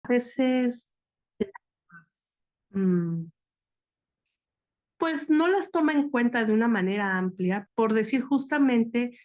veces, mm, pues no las toma en cuenta de una manera amplia, por decir justamente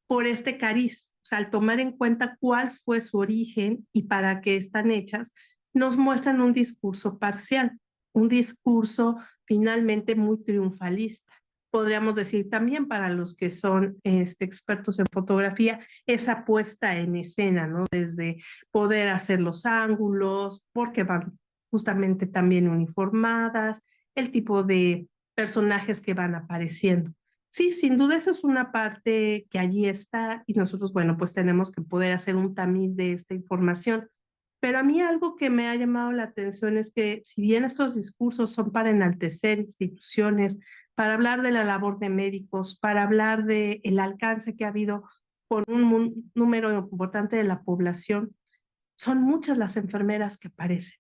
por este cariz, o sea, al tomar en cuenta cuál fue su origen y para qué están hechas, nos muestran un discurso parcial, un discurso finalmente muy triunfalista. Podríamos decir también para los que son expertos en fotografía, esa puesta en escena, ¿no? Desde poder hacer los ángulos, porque van justamente también uniformadas, el tipo de personajes que van apareciendo. Sí, sin duda esa es una parte que allí está y nosotros, bueno, pues tenemos que poder hacer un tamiz de esta información. Pero a mí algo que me ha llamado la atención es que si bien estos discursos son para enaltecer instituciones, para hablar de la labor de médicos, para hablar de el alcance que ha habido con un número importante de la población, son muchas las enfermeras que aparecen.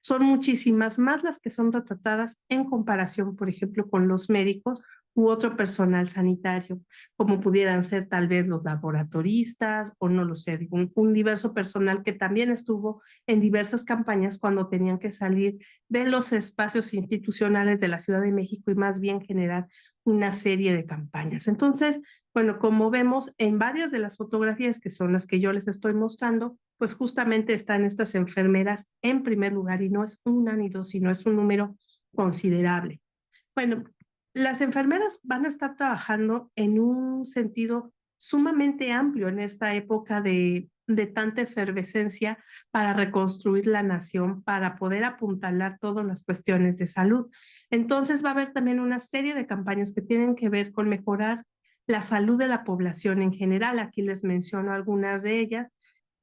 Son muchísimas más las que son retratadas en comparación, por ejemplo, con los médicos u otro personal sanitario, como pudieran ser tal vez los laboratoristas o no lo sé, digo, un diverso personal que también estuvo en diversas campañas cuando tenían que salir de los espacios institucionales de la Ciudad de México y más bien generar una serie de campañas. Entonces, bueno, como vemos en varias de las fotografías que son las que yo les estoy mostrando, pues justamente están estas enfermeras en primer lugar y no es una ni dos, sino es un número considerable. Bueno, las enfermeras van a estar trabajando en un sentido sumamente amplio en esta época de tanta efervescencia para reconstruir la nación, para poder apuntalar todas las cuestiones de salud. Entonces va a haber también una serie de campañas que tienen que ver con mejorar la salud de la población en general. Aquí les menciono algunas de ellas.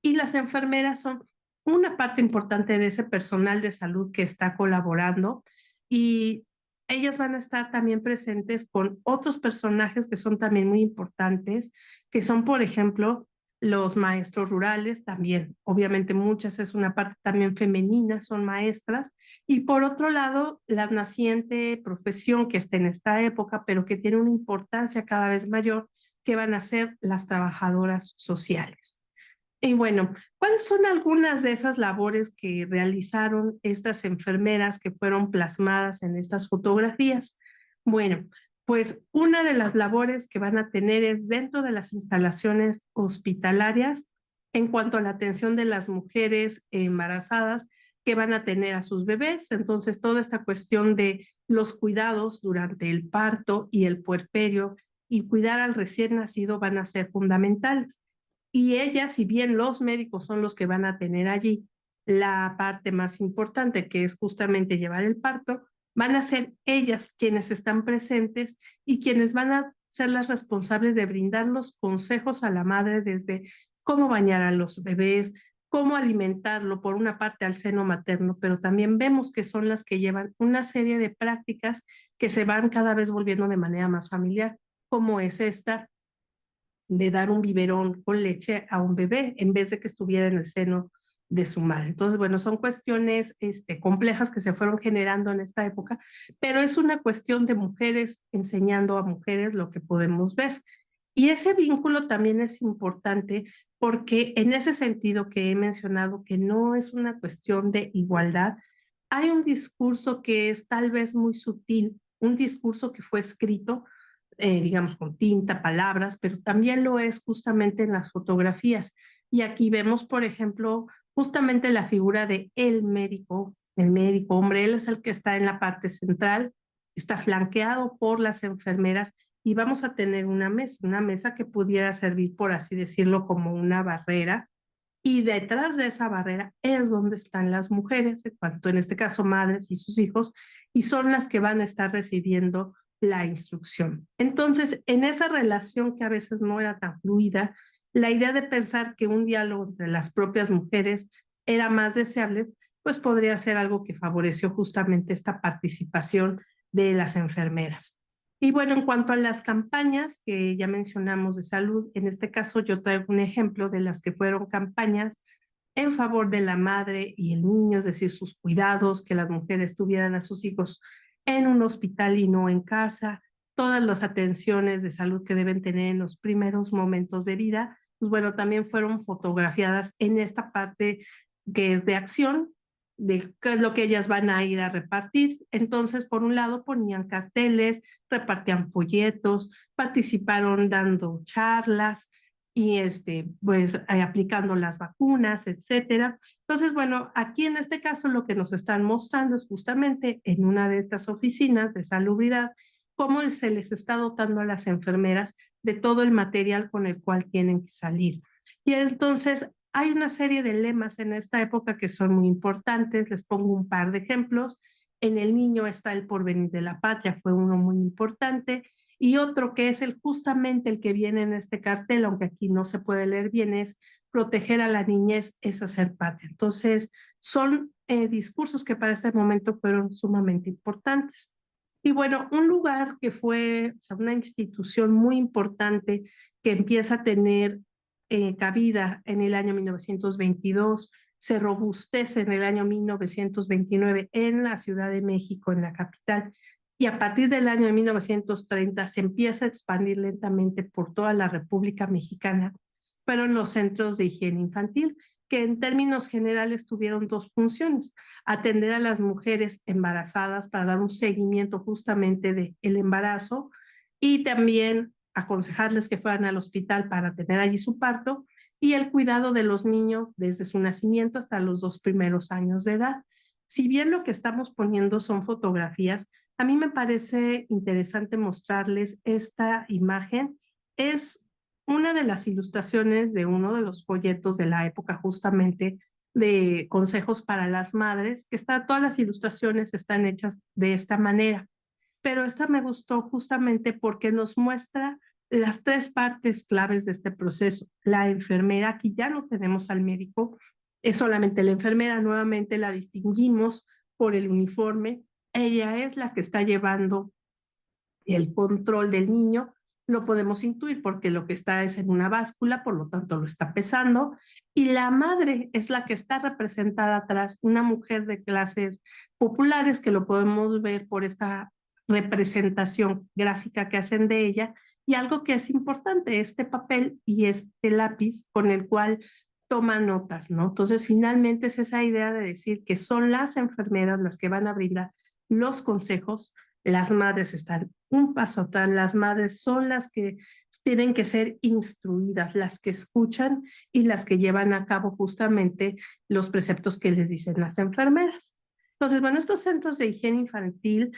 Y las enfermeras son una parte importante de ese personal de salud que está colaborando y ellas van a estar también presentes con otros personajes que son también muy importantes, que son, por ejemplo, los maestros rurales también. Obviamente muchas es una parte también femenina, son maestras. Y por otro lado, la naciente profesión que está en esta época, pero que tiene una importancia cada vez mayor, que van a ser las trabajadoras sociales. Y bueno, ¿cuáles son algunas de esas labores que realizaron estas enfermeras que fueron plasmadas en estas fotografías? Bueno, pues una de las labores que van a tener es dentro de las instalaciones hospitalarias en cuanto a la atención de las mujeres embarazadas que van a tener a sus bebés. Entonces, toda esta cuestión de los cuidados durante el parto y el puerperio y cuidar al recién nacido van a ser fundamentales. Y ellas, si bien los médicos son los que van a tener allí la parte más importante, que es justamente llevar el parto, van a ser ellas quienes están presentes y quienes van a ser las responsables de brindar los consejos a la madre desde cómo bañar a los bebés, cómo alimentarlo, por una parte al seno materno, pero también vemos que son las que llevan una serie de prácticas que se van cada vez volviendo de manera más familiar, como es esta de dar un biberón con leche a un bebé en vez de que estuviera en el seno de su madre. Entonces, bueno, son cuestiones complejas que se fueron generando en esta época, pero es una cuestión de mujeres enseñando a mujeres lo que podemos ver. Y ese vínculo también es importante porque en ese sentido que he mencionado, que no es una cuestión de igualdad, hay un discurso que es tal vez muy sutil, un discurso que fue escrito digamos, con tinta, palabras, pero también lo es justamente en las fotografías. Y aquí vemos, por ejemplo, justamente la figura de el médico hombre, él es el que está en la parte central, está flanqueado por las enfermeras y vamos a tener una mesa que pudiera servir, por así decirlo, como una barrera. Y detrás de esa barrera es donde están las mujeres, en cuanto en este caso madres y sus hijos, y son las que van a estar recibiendo la instrucción. Entonces, en esa relación que a veces no era tan fluida, la idea de pensar que un diálogo entre las propias mujeres era más deseable, pues podría ser algo que favoreció justamente esta participación de las enfermeras. Y bueno, en cuanto a las campañas que ya mencionamos de salud, en este caso yo traigo un ejemplo de las que fueron campañas en favor de la madre y el niño, es decir, sus cuidados, que las mujeres tuvieran a sus hijos en un hospital y no en casa, todas las atenciones de salud que deben tener en los primeros momentos de vida, pues bueno, también fueron fotografiadas en esta parte que es de acción, de qué es lo que ellas van a ir a repartir. Entonces, por un lado, ponían carteles, repartían folletos, participaron dando charlas y pues aplicando las vacunas, etcétera. Entonces, bueno, aquí en este caso lo que nos están mostrando es justamente en una de estas oficinas de salubridad cómo se les está dotando a las enfermeras de todo el material con el cual tienen que salir. Y entonces hay una serie de lemas en esta época que son muy importantes. Les pongo un par de ejemplos. En el niño está el porvenir de la patria, fue uno muy importante. Y otro que es justamente el que viene en este cartel, aunque aquí no se puede leer bien, es proteger a la niñez es hacer patria. Entonces, son discursos que para este momento fueron sumamente importantes. Y bueno, un lugar que fue, o sea, una institución muy importante que empieza a tener cabida en el año 1922, se robustece en el año 1929 en la Ciudad de México, en la capital, y a partir del año de 1930 se empieza a expandir lentamente por toda la República Mexicana, fueron los centros de higiene infantil, que en términos generales tuvieron dos funciones: atender a las mujeres embarazadas para dar un seguimiento justamente del embarazo y también aconsejarles que fueran al hospital para tener allí su parto, y el cuidado de los niños desde su nacimiento hasta los 2 primeros años de edad. Si bien lo que estamos poniendo son fotografías, a mí me parece interesante mostrarles esta imagen. Es una de las ilustraciones de uno de los folletos de la época justamente de consejos para las madres, que todas las ilustraciones están hechas de esta manera, pero esta me gustó justamente porque nos muestra las tres partes claves de este proceso. La enfermera, aquí ya no tenemos al médico, es solamente la enfermera, nuevamente la distinguimos por el uniforme, ella es la que está llevando el control del niño, lo podemos intuir porque lo que está es en una báscula, por lo tanto lo está pesando, y la madre es la que está representada atrás, una mujer de clases populares que lo podemos ver por esta representación gráfica que hacen de ella, y algo que es importante, este papel y este lápiz con el cual toma notas, ¿no? Entonces, finalmente es esa idea de decir que son las enfermeras las que van a brindar los consejos. Las madres están un paso atrás, las madres son las que tienen que ser instruidas, las que escuchan y las que llevan a cabo justamente los preceptos que les dicen las enfermeras. Entonces, bueno, estos centros de higiene infantil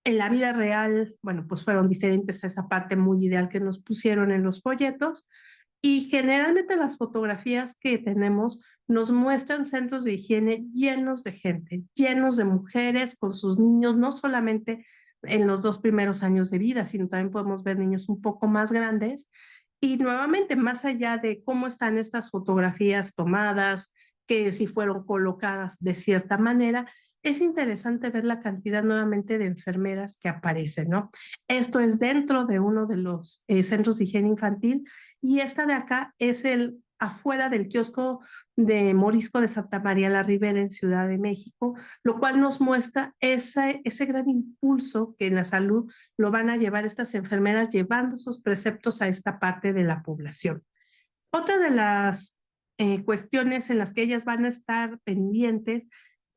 en la vida real, bueno, pues fueron diferentes a esa parte muy ideal que nos pusieron en los folletos, y generalmente las fotografías que tenemos nos muestran centros de higiene llenos de gente, llenos de mujeres con sus niños, no solamente en los 2 primeros años de vida, sino también podemos ver niños un poco más grandes. Y nuevamente, más allá de cómo están estas fotografías tomadas, que si fueron colocadas de cierta manera, es interesante ver la cantidad nuevamente de enfermeras que aparecen, ¿no? Esto es dentro de uno de los centros de higiene infantil, y esta de acá es el afuera del kiosco de Morisco de Santa María la Ribera en Ciudad de México, lo cual nos muestra ese gran impulso que en la salud lo van a llevar estas enfermeras, llevando esos preceptos a esta parte de la población. Otra de las cuestiones en las que ellas van a estar pendientes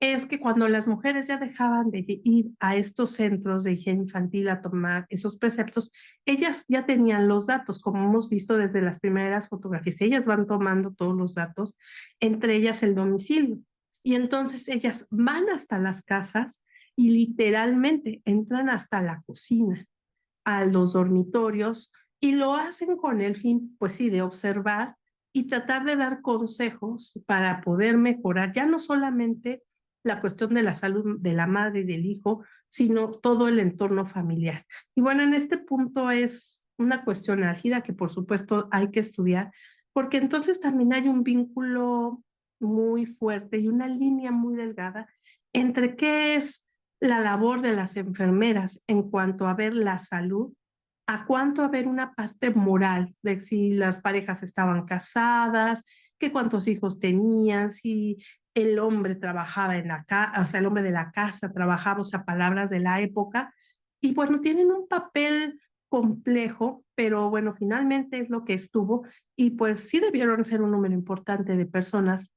es que cuando las mujeres ya dejaban de ir a estos centros de higiene infantil a tomar esos preceptos, ellas ya tenían los datos, como hemos visto desde las primeras fotografías. Ellas van tomando todos los datos, entre ellas el domicilio. Y entonces ellas van hasta las casas y literalmente entran hasta la cocina, a los dormitorios, y lo hacen con el fin, pues sí, de observar y tratar de dar consejos para poder mejorar ya no solamente la cuestión de la salud de la madre y del hijo, sino todo el entorno familiar. Y bueno, en este punto es una cuestión álgida que por supuesto hay que estudiar, porque entonces también hay un vínculo muy fuerte y una línea muy delgada entre qué es la labor de las enfermeras en cuanto a ver la salud, a cuánto a ver una parte moral de si las parejas estaban casadas, que cuántos hijos tenían, si el hombre trabajaba en la casa, o sea, el hombre de la casa trabajaba, o sea, palabras de la época. Y bueno, tienen un papel complejo, pero bueno, finalmente es lo que estuvo, y pues sí debieron ser un número importante de personas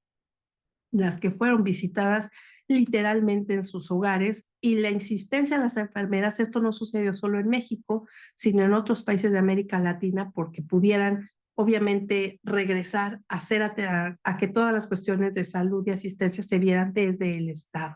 las que fueron visitadas literalmente en sus hogares, y la insistencia de las enfermeras, esto no sucedió solo en México, sino en otros países de América Latina, porque pudieran obviamente regresar a, a que todas las cuestiones de salud y asistencia se vieran desde el Estado.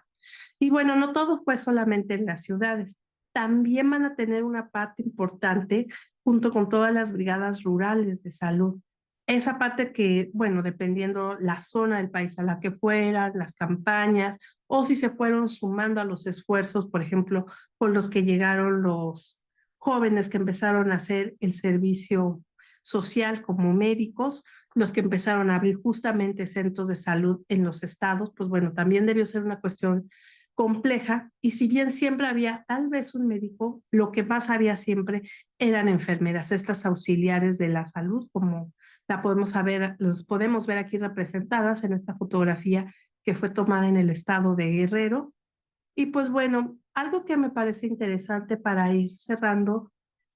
Y bueno, no todo fue solamente en las ciudades, también van a tener una parte importante junto con todas las brigadas rurales de salud. Esa parte que, bueno, dependiendo la zona del país a la que fueran, las campañas, o si se fueron sumando a los esfuerzos, por ejemplo, con los que llegaron los jóvenes que empezaron a hacer el servicio social como médicos, los que empezaron a abrir justamente centros de salud en los estados, pues bueno, también debió ser una cuestión compleja, y si bien siempre había tal vez un médico, lo que más había siempre eran enfermeras, estas auxiliares de la salud, como la podemos ver, los podemos ver aquí representadas en esta fotografía que fue tomada en el estado de Guerrero. Y pues bueno, algo que me parece interesante para ir cerrando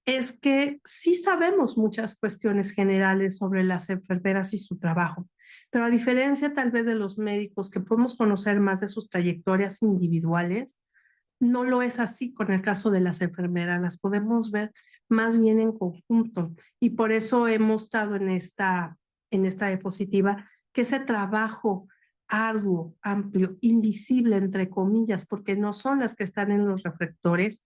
es que sí sabemos muchas cuestiones generales sobre las enfermeras y su trabajo, pero a diferencia tal vez de los médicos que podemos conocer más de sus trayectorias individuales, no lo es así con el caso de las enfermeras, las podemos ver más bien en conjunto, y por eso hemos estado en esta diapositiva, que ese trabajo arduo, amplio, invisible, entre comillas, porque no son las que están en los reflectores,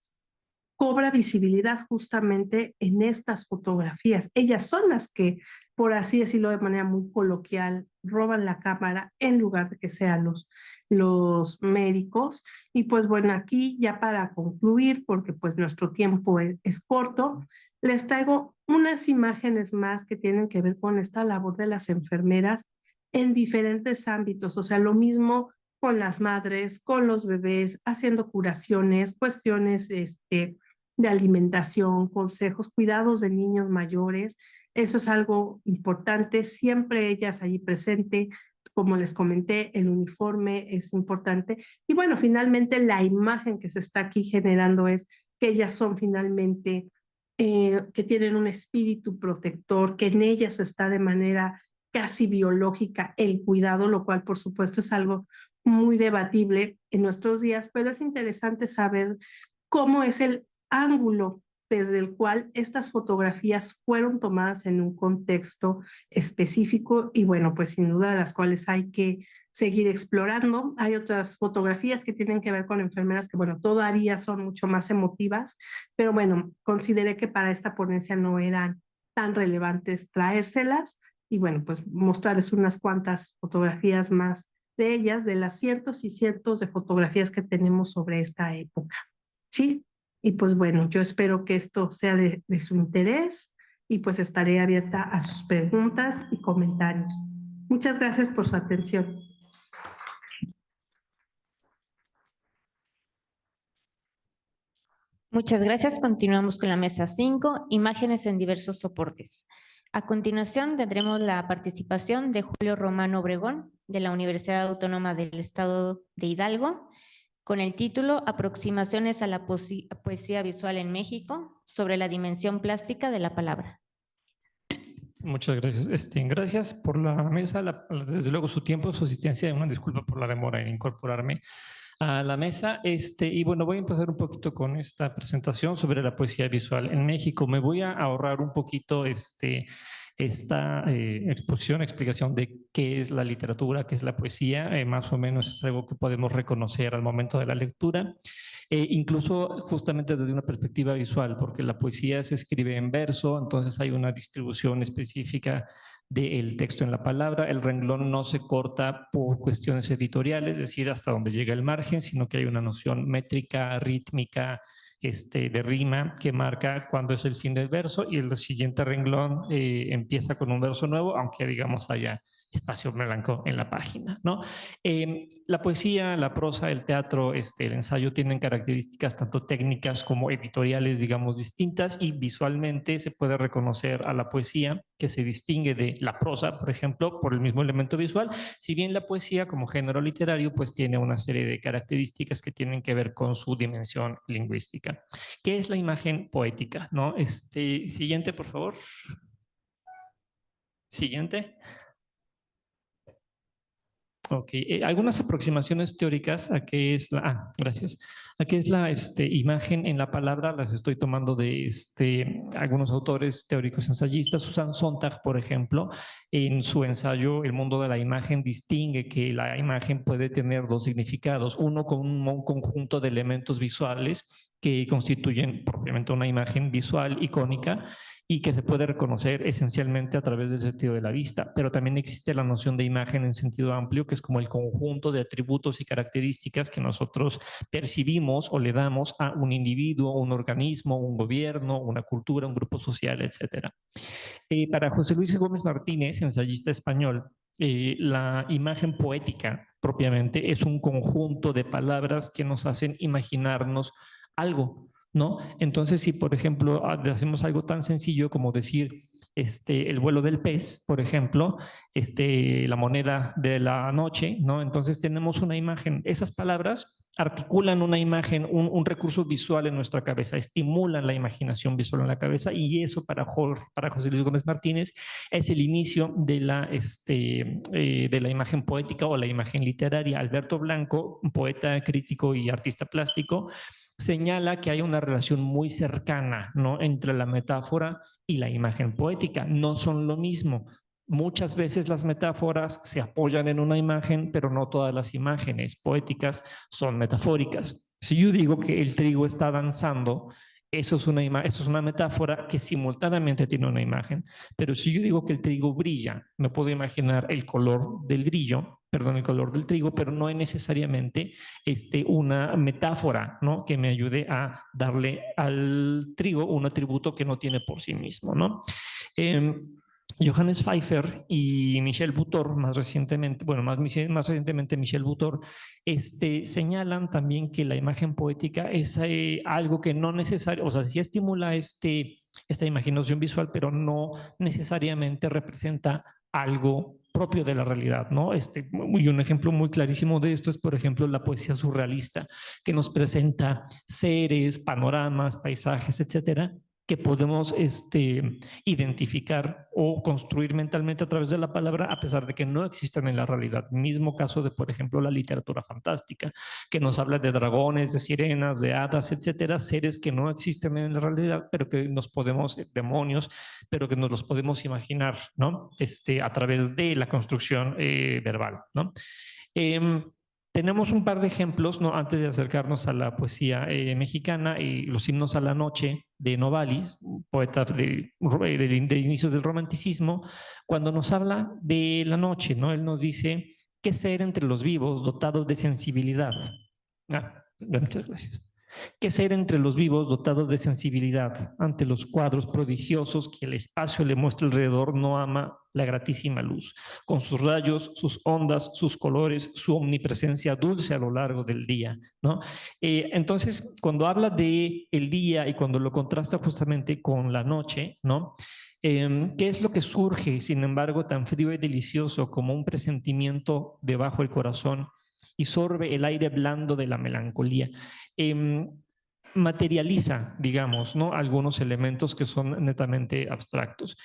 cobra visibilidad justamente en estas fotografías. Ellas son las que, por así decirlo de manera muy coloquial, roban la cámara en lugar de que sean los médicos. Y pues bueno, aquí ya para concluir, porque pues nuestro tiempo es corto, les traigo unas imágenes más que tienen que ver con esta labor de las enfermeras en diferentes ámbitos. O sea, lo mismo con las madres, con los bebés, haciendo curaciones, cuestiones de alimentación, consejos, cuidados de niños mayores. Eso es algo importante, siempre ellas allí presente. Como les comenté, el uniforme es importante. Y bueno, finalmente la imagen que se está aquí generando es que ellas son finalmente, que tienen un espíritu protector, que en ellas está de manera casi biológica el cuidado, lo cual por supuesto es algo muy debatible en nuestros días, pero es interesante saber cómo es el ángulo desde el cual estas fotografías fueron tomadas en un contexto específico, y bueno, pues sin duda de las cuales hay que seguir explorando. Hay otras fotografías que tienen que ver con enfermeras que, bueno, todavía son mucho más emotivas, pero bueno, consideré que para esta ponencia no eran tan relevantes traérselas, y bueno, pues mostrarles unas cuantas fotografías más de ellas, de las cientos y cientos de fotografías que tenemos sobre esta época. Sí, y pues bueno, yo espero que esto sea de su interés, y pues estaré abierta a sus preguntas y comentarios. Muchas gracias por su atención. Muchas gracias. Continuamos con la mesa 5, imágenes en diversos soportes. A continuación tendremos la participación de Julio Romano Obregón, de la Universidad Autónoma del Estado de Hidalgo, con el título Aproximaciones a la poesía visual en México sobre la dimensión plástica de la palabra. Muchas gracias. Gracias por la mesa, desde luego su tiempo, su asistencia. Una disculpa por la demora en incorporarme a la mesa. Y bueno, voy a empezar un poquito con esta presentación sobre la poesía visual en México. Me voy a ahorrar un poquito esta explicación de qué es la literatura, qué es la poesía. Más o menos es algo que podemos reconocer al momento de la lectura. Incluso justamente desde una perspectiva visual, porque la poesía se escribe en verso, entonces hay una distribución específica del texto en la palabra. El renglón no se corta por cuestiones editoriales, es decir, hasta donde llega el margen, sino que hay una noción métrica, rítmica, de rima que marca cuándo es el fin del verso, y el siguiente renglón empieza con un verso nuevo, aunque digamos haya espacio blanco en la página, ¿no? La poesía, la prosa, el teatro, el ensayo tienen características tanto técnicas como editoriales, digamos, distintas, y visualmente se puede reconocer a la poesía, que se distingue de la prosa, por ejemplo, por el mismo elemento visual, si bien la poesía como género literario pues tiene una serie de características que tienen que ver con su dimensión lingüística. ¿Qué es la imagen poética, no? Siguiente, por favor. Siguiente. Ok, algunas aproximaciones teóricas a qué es la, gracias, a qué es la imagen en la palabra, las estoy tomando de algunos autores teóricos ensayistas. Susan Sontag, por ejemplo, en su ensayo El mundo de la imagen distingue que la imagen puede tener dos significados, uno con un conjunto de elementos visuales que constituyen propiamente una imagen visual icónica, y que se puede reconocer esencialmente a través del sentido de la vista, pero también existe la noción de imagen en sentido amplio, que es como el conjunto de atributos y características que nosotros percibimos o le damos a un individuo, un organismo, un gobierno, una cultura, un grupo social, etc. Para José Luis Gómez Martínez, ensayista español, la imagen poética propiamente es un conjunto de palabras que nos hacen imaginarnos algo, ¿no? Entonces, si por ejemplo hacemos algo tan sencillo como decir el vuelo del pez, por ejemplo, la moneda de la noche, ¿no? Entonces tenemos una imagen, esas palabras articulan una imagen, un recurso visual en nuestra cabeza, estimulan la imaginación visual en la cabeza, y eso para José Luis Gómez Martínez es el inicio de la imagen poética o la imagen literaria. Alberto Blanco, poeta, crítico y artista plástico, señala que hay una relación muy cercana, ¿no?, entre la metáfora y la imagen poética. No son lo mismo. Muchas veces las metáforas se apoyan en una imagen, pero no todas las imágenes poéticas son metafóricas. Si yo digo que el trigo está danzando, eso es una metáfora que simultáneamente tiene una imagen. Pero si yo digo que el trigo brilla, me puedo imaginar el color del brillo, perdón, el color del trigo, pero no es necesariamente una metáfora, ¿no?, que me ayude a darle al trigo un atributo que no tiene por sí mismo, ¿no? Johannes Pfeiffer y Michel Butor, más recientemente Michel Butor, señalan también que la imagen poética es algo que no necesariamente, o sea, sí estimula esta imaginación visual, pero no necesariamente representa algo propio de la realidad, ¿no? Y un ejemplo muy clarísimo de esto es, por ejemplo, la poesía surrealista, que nos presenta seres, panoramas, paisajes, etcétera, que podemos identificar o construir mentalmente a través de la palabra, a pesar de que no existen en la realidad. Mismo caso de, por ejemplo, la literatura fantástica, que nos habla de dragones, de sirenas, de hadas, etcétera, seres que no existen en la realidad, pero que nos podemos, demonios, pero que nos los podemos imaginar, ¿no? A través de la construcción verbal, ¿no? Tenemos un par de ejemplos, ¿no?, antes de acercarnos a la poesía mexicana, y los himnos a la noche de Novalis, poeta de inicios del romanticismo, cuando nos habla de la noche, ¿no? Él nos dice: ¿qué ser entre los vivos dotados de sensibilidad? Muchas gracias. ¿Qué ser entre los vivos dotados de sensibilidad ante los cuadros prodigiosos que el espacio le muestra alrededor? No ama la gratísima luz, con sus rayos, sus ondas, sus colores, su omnipresencia dulce a lo largo del día, ¿no? Entonces, cuando habla de el día y cuando lo contrasta justamente con la noche, ¿no?, ¿qué es lo que surge, sin embargo, tan frío y delicioso como un presentimiento debajo del corazón y sorbe el aire blando de la melancolía? Materializa, digamos, ¿no?, algunos elementos que son netamente abstractos.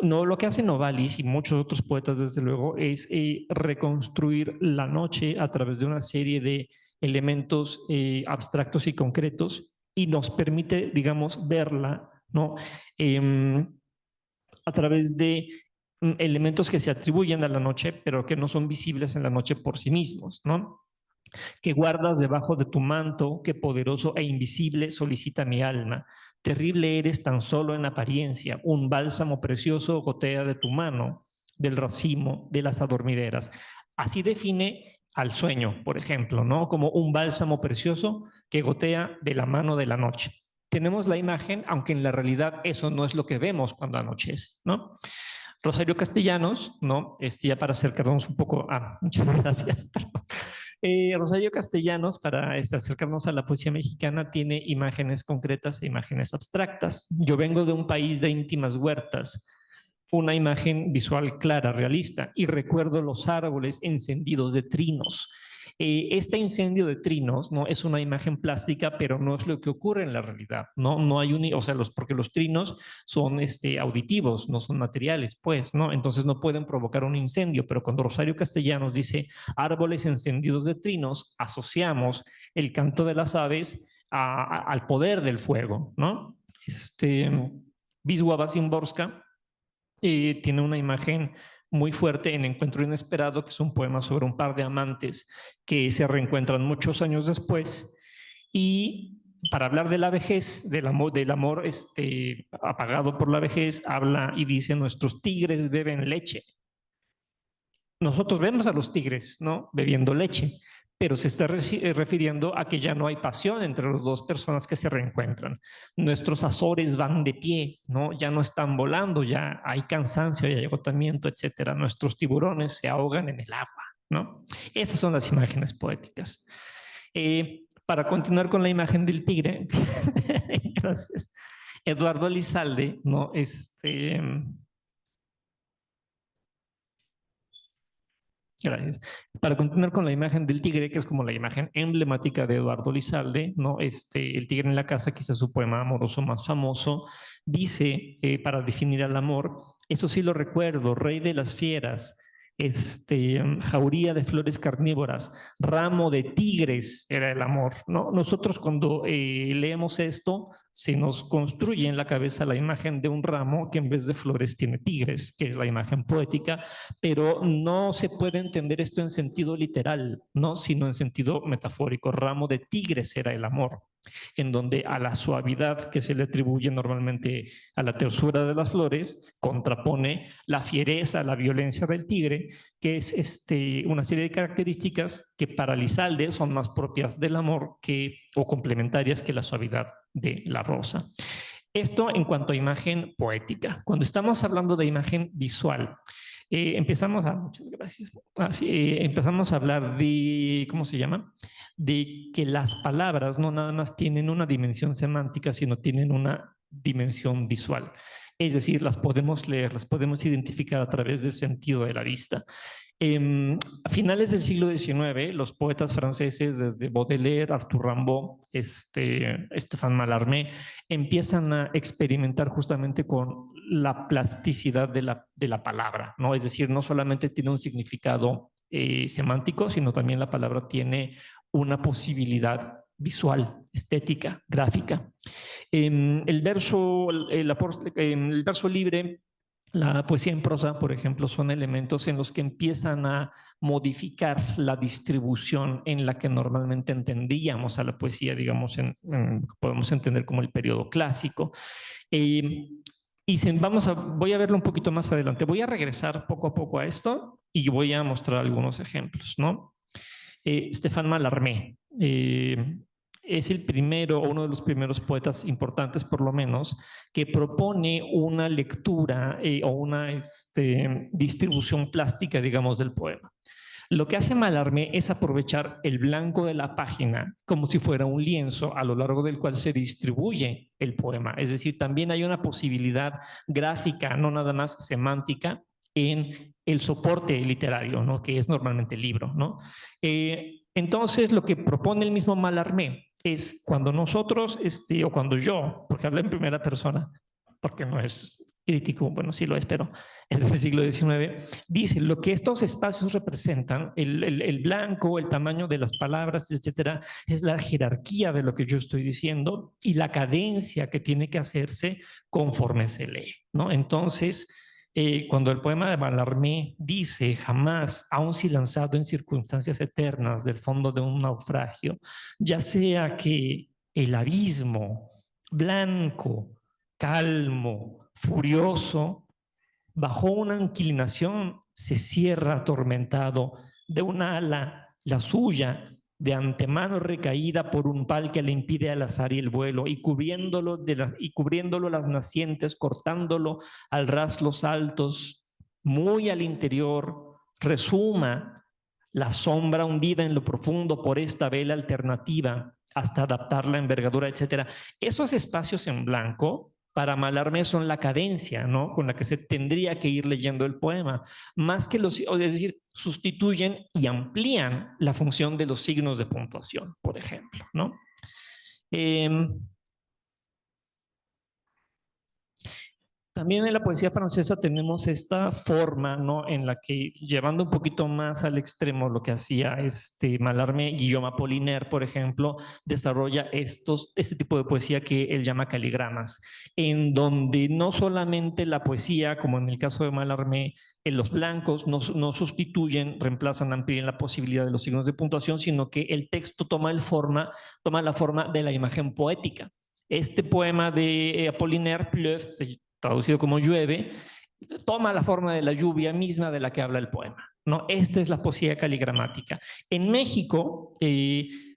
No, lo que hace Novalis y muchos otros poetas, desde luego, es reconstruir la noche a través de una serie de elementos abstractos y concretos, y nos permite, digamos, verla, ¿no?, a través de elementos que se atribuyen a la noche, pero que no son visibles en la noche por sí mismos, ¿no? Que guardas debajo de tu manto, que poderoso e invisible solicita mi alma. Terrible eres tan solo en apariencia, un bálsamo precioso gotea de tu mano, del racimo, de las adormideras. Así define al sueño, por ejemplo, ¿no?, como un bálsamo precioso que gotea de la mano de la noche. Tenemos la imagen, aunque en la realidad eso no es lo que vemos cuando anochece, ¿no? Rosario Castellanos, ¿no? Ya para acercarnos un poco muchas gracias. Rosario Castellanos, para acercarnos a la poesía mexicana, tiene imágenes concretas e imágenes abstractas. Yo vengo de un país de íntimas huertas, una imagen visual clara, realista, y recuerdo los árboles encendidos de trinos. Este incendio de trinos, ¿no? Es una imagen plástica, pero no es lo que ocurre en la realidad, ¿no? No hay o sea, porque los trinos son auditivos, no son materiales, pues, ¿no? Entonces no pueden provocar un incendio, pero cuando Rosario Castellanos dice árboles encendidos de trinos, asociamos el canto de las aves al poder del fuego, ¿no? Wisława Szymborska tiene una imagen muy fuerte en Encuentro Inesperado, que es un poema sobre un par de amantes que se reencuentran muchos años después, y para hablar de la vejez, del amor apagado por la vejez, habla y dice: nuestros tigres beben leche. Nosotros vemos a los tigres, ¿no?, bebiendo leche, pero se está refiriendo a que ya no hay pasión entre las dos personas que se reencuentran. Nuestros azores van de pie, ¿no? Ya no están volando, ya hay cansancio, hay agotamiento, etcétera. Nuestros tiburones se ahogan en el agua, ¿no? Esas son las imágenes poéticas. Para continuar con la imagen del tigre, gracias, Eduardo Lizalde, ¿no? Gracias. Para continuar con la imagen del tigre, que es como la imagen emblemática de Eduardo Lizalde, ¿no? El tigre en la casa, quizás su poema amoroso más famoso, dice, para definir al amor: eso sí lo recuerdo, rey de las fieras, jauría de flores carnívoras, ramo de tigres era el amor, ¿no? Nosotros cuando leemos esto, se nos construye en la cabeza la imagen de un ramo que en vez de flores tiene tigres, que es la imagen poética, pero no se puede entender esto en sentido literal, ¿no?, sino en sentido metafórico. Ramo de tigres era el amor, en donde a la suavidad que se le atribuye normalmente a la tersura de las flores, contrapone la fiereza, la violencia del tigre, que es una serie de características que para Lizalde son más propias del amor o complementarias que la suavidad de la rosa. Esto en cuanto a imagen poética. Cuando estamos hablando de imagen visual, empezamos a hablar de, ¿cómo se llama?, de que las palabras no nada más tienen una dimensión semántica, sino tienen una dimensión visual. Es decir, las podemos leer, las podemos identificar a través del sentido de la vista. A finales del siglo XIX, los poetas franceses, desde Baudelaire, Arthur Rimbaud, Stéphane Mallarmé, empiezan a experimentar justamente con la plasticidad de la palabra, ¿no? Es decir, no solamente tiene un significado semántico, sino también la palabra tiene una posibilidad visual, estética, gráfica. El verso libre, la poesía en prosa, por ejemplo, son elementos en los que empiezan a modificar la distribución en la que normalmente entendíamos a la poesía, digamos, podemos entender como el periodo clásico. Voy a verlo un poquito más adelante. Voy a regresar poco a poco a esto y voy a mostrar algunos ejemplos, ¿no? Stéphane Mallarmé es el primero, o uno de los primeros poetas importantes, por lo menos, que propone una lectura o una distribución plástica, digamos, del poema. Lo que hace Mallarmé es aprovechar el blanco de la página como si fuera un lienzo a lo largo del cual se distribuye el poema. Es decir, también hay una posibilidad gráfica, no nada más semántica, en el soporte literario, ¿no?, que es normalmente el libro, ¿no? Entonces, lo que propone el mismo Mallarmé es cuando nosotros, o cuando yo, porque habla en primera persona, porque no es crítico, bueno, sí lo es, pero es del siglo XIX, dice: lo que estos espacios representan, el blanco, el tamaño de las palabras, etcétera, es la jerarquía de lo que yo estoy diciendo y la cadencia que tiene que hacerse conforme se lee, ¿no? Entonces, cuando el poema de Mallarmé dice: jamás, aun si lanzado en circunstancias eternas del fondo de un naufragio, ya sea que el abismo blanco, calmo, furioso, bajo una inclinación se cierra atormentado de una ala, la suya, de antemano recaída por un pal que le impide al azar y el vuelo, y cubriéndolo las nacientes, cortándolo al ras los altos, muy al interior, resuma la sombra hundida en lo profundo por esta vela alternativa hasta adaptar la envergadura, etcétera. Esos espacios en blanco para Mallarmé son la cadencia, ¿no? Con la que se tendría que ir leyendo el poema, más que es decir, sustituyen y amplían la función de los signos de puntuación, por ejemplo, ¿no? También en la poesía francesa tenemos esta forma, ¿no? En la que, llevando un poquito más al extremo lo que hacía Mallarmé, Guillaume Apollinaire, por ejemplo, desarrolla este tipo de poesía que él llama caligramas, en donde no solamente la poesía, como en el caso de Mallarmé, los blancos no sustituyen, reemplazan, amplían la posibilidad de los signos de puntuación, sino que el texto toma la forma de la imagen poética. Este poema de Apollinaire, Pleuve, traducido como llueve, toma la forma de la lluvia misma de la que habla el poema, ¿no? Esta es la poesía caligramática. En México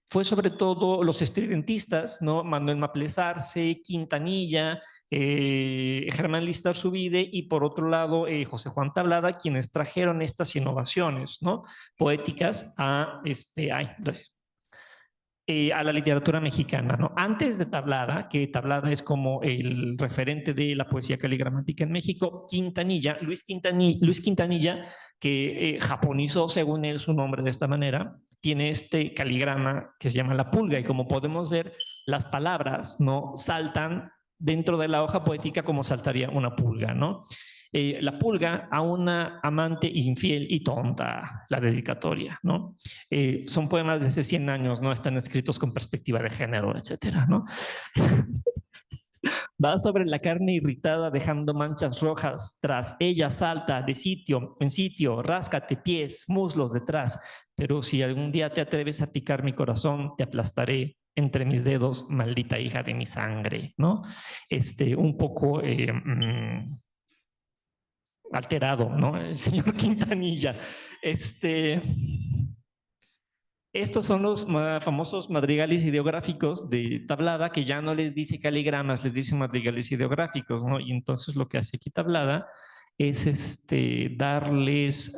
fue sobre todo los estridentistas, ¿no? Manuel Maples Arce, Quintanilla, Germán Listarzubide y por otro lado José Juan Tablada, quienes trajeron estas innovaciones, ¿no? Poéticas a la literatura mexicana, ¿no? Antes de Tablada, que Tablada es como el referente de la poesía caligramática en México, Luis Quintanilla, que japonizó según él su nombre de esta manera, tiene este caligrama que se llama la pulga, y como podemos ver, las palabras no saltan dentro de la hoja poética como saltaría una pulga, ¿no? La pulga a una amante infiel y tonta, la dedicatoria, ¿no? Son poemas de hace 100 años, ¿no? Están escritos con perspectiva de género, etcétera, ¿no? Va sobre la carne irritada dejando manchas rojas, tras ella salta de sitio en sitio, ráscate pies, muslos detrás, pero si algún día te atreves a picar mi corazón, te aplastaré entre mis dedos, maldita hija de mi sangre, ¿no? Un poco alterado, ¿no? El señor Quintanilla. Estos son los famosos madrigales ideográficos de Tablada, que ya no les dice caligramas, les dice madrigales ideográficos, ¿no? Y entonces lo que hace aquí Tablada es darles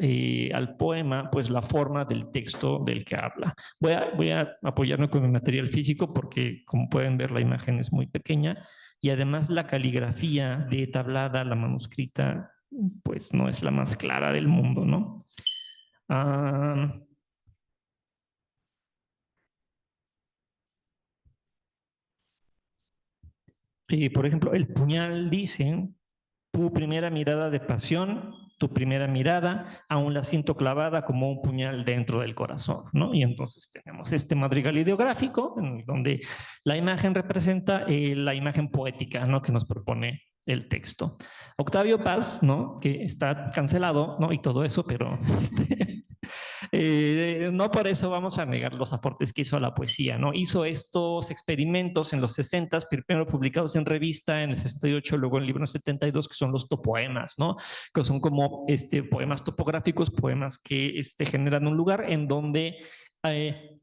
al poema pues la forma del texto del que habla. Voy a apoyarme con el material físico porque, como pueden ver, la imagen es muy pequeña y además la caligrafía de Tablada, la manuscrita, pues no es la más clara del mundo, ¿no? Por ejemplo, el puñal dice: tu primera mirada de pasión, tu primera mirada, aún la siento clavada como un puñal dentro del corazón, ¿no? Y entonces tenemos este madrigal ideográfico en donde la imagen representa la imagen poética, ¿no? Que nos propone el texto. Octavio Paz, ¿no? Que está cancelado, ¿no? Y todo eso, pero no por eso vamos a negar los aportes que hizo a la poesía, ¿no? Hizo estos experimentos en los 60, primero publicados en revista en el 68, luego en el libro en el 72, que son los topoemas, ¿no? Que son como poemas topográficos, poemas que generan un lugar en donde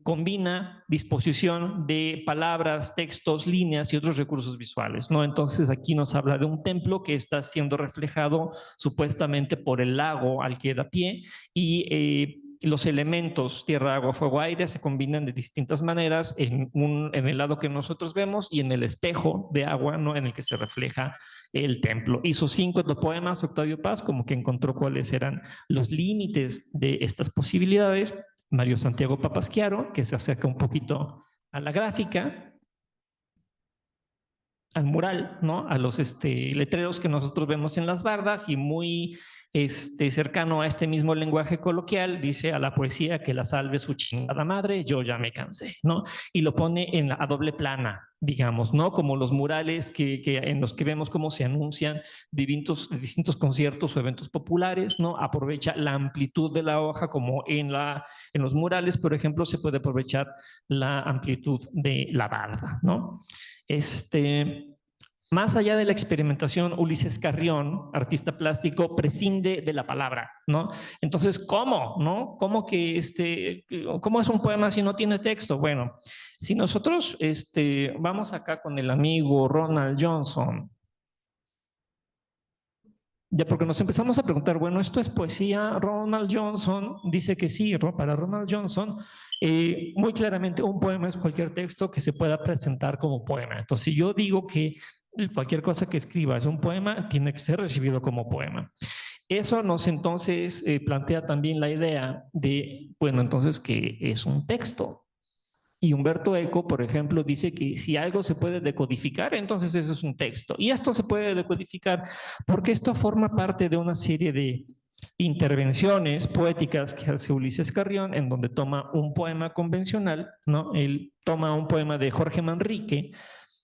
combina disposición de palabras, textos, líneas y otros recursos visuales, ¿no? Entonces aquí nos habla de un templo que está siendo reflejado supuestamente por el lago al que da pie y los elementos tierra, agua, fuego, aire se combinan de distintas maneras en el lado que nosotros vemos y en el espejo de agua, ¿no? En el que se refleja el templo. Hizo 5 poemas Octavio Paz, como que encontró cuáles eran los límites de estas posibilidades. Mario Santiago Papasquiaro, que se acerca un poquito a la gráfica, al mural, ¿no? A los letreros que nosotros vemos en las bardas, y muy cercano a este mismo lenguaje coloquial, dice: a la poesía que la salve su chingada madre, yo ya me cansé, ¿no? Y lo pone a doble plana, digamos, ¿no? Como los murales en los que vemos cómo se anuncian distintos conciertos o eventos populares, ¿no? Aprovecha la amplitud de la hoja, como en los murales, por ejemplo, se puede aprovechar la amplitud de la barda, ¿no? Más allá de la experimentación, Ulises Carrión, artista plástico, prescinde de la palabra, ¿no? Entonces, ¿cómo, no? ¿Cómo es un poema si no tiene texto? Bueno, si nosotros vamos acá con el amigo Ronald Johnson, ya porque nos empezamos a preguntar, bueno, ¿esto es poesía? Ronald Johnson dice que sí. Para Ronald Johnson, muy claramente un poema es cualquier texto que se pueda presentar como poema. Entonces, si yo digo que cualquier cosa que escriba es un poema, tiene que ser recibido como poema. Eso nos entonces plantea también la idea de, bueno, entonces, ¿qué es un texto? Y Humberto Eco, por ejemplo, dice que si algo se puede decodificar, entonces eso es un texto. Y esto se puede decodificar porque esto forma parte de una serie de intervenciones poéticas que hace Ulises Carrión, en donde toma un poema convencional, ¿no? Él toma un poema de Jorge Manrique,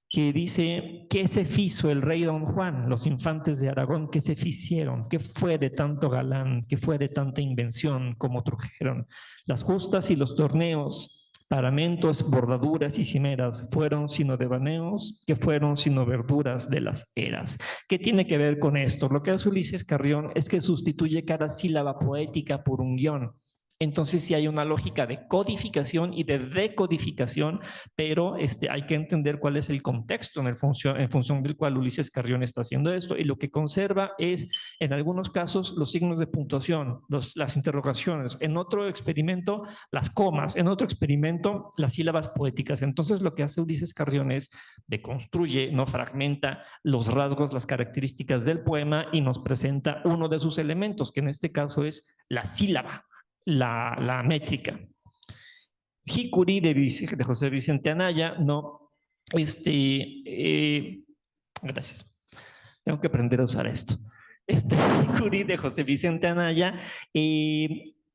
que dice, ¿qué se fizo el rey Don Juan? Los infantes de Aragón, ¿qué se ficieron? ¿Qué fue de tanto galán? ¿Qué fue de tanta invención como trujeron? Las justas y los torneos, paramentos, bordaduras y cimeras, fueron sino devaneos, que fueron sino verduras de las eras. ¿Qué tiene que ver con esto? Lo que hace Ulises Carrión es que sustituye cada sílaba poética por un guión. Entonces sí hay una lógica de codificación y de decodificación, pero hay que entender cuál es el contexto en función del cual Ulises Carrión está haciendo esto, y lo que conserva es, en algunos casos, los signos de puntuación, las interrogaciones, en otro experimento, las comas, en otro experimento, las sílabas poéticas. Entonces lo que hace Ulises Carrión es deconstruye, no fragmenta los rasgos, las características del poema y nos presenta uno de sus elementos, que en este caso es la sílaba. La métrica. Hikuri de José Vicente Anaya, no, gracias, tengo que aprender a usar esto. Hikuri de José Vicente Anaya,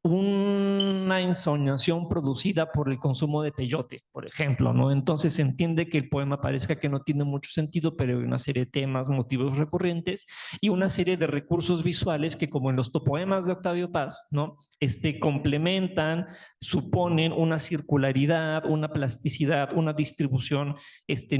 una ensoñación producida por el consumo de peyote, por ejemplo, ¿no? Entonces se entiende que el poema parezca que no tiene mucho sentido, pero hay una serie de temas, motivos recurrentes y una serie de recursos visuales que, como en los topoemas de Octavio Paz, ¿no? Complementan, suponen una circularidad, una plasticidad, una distribución que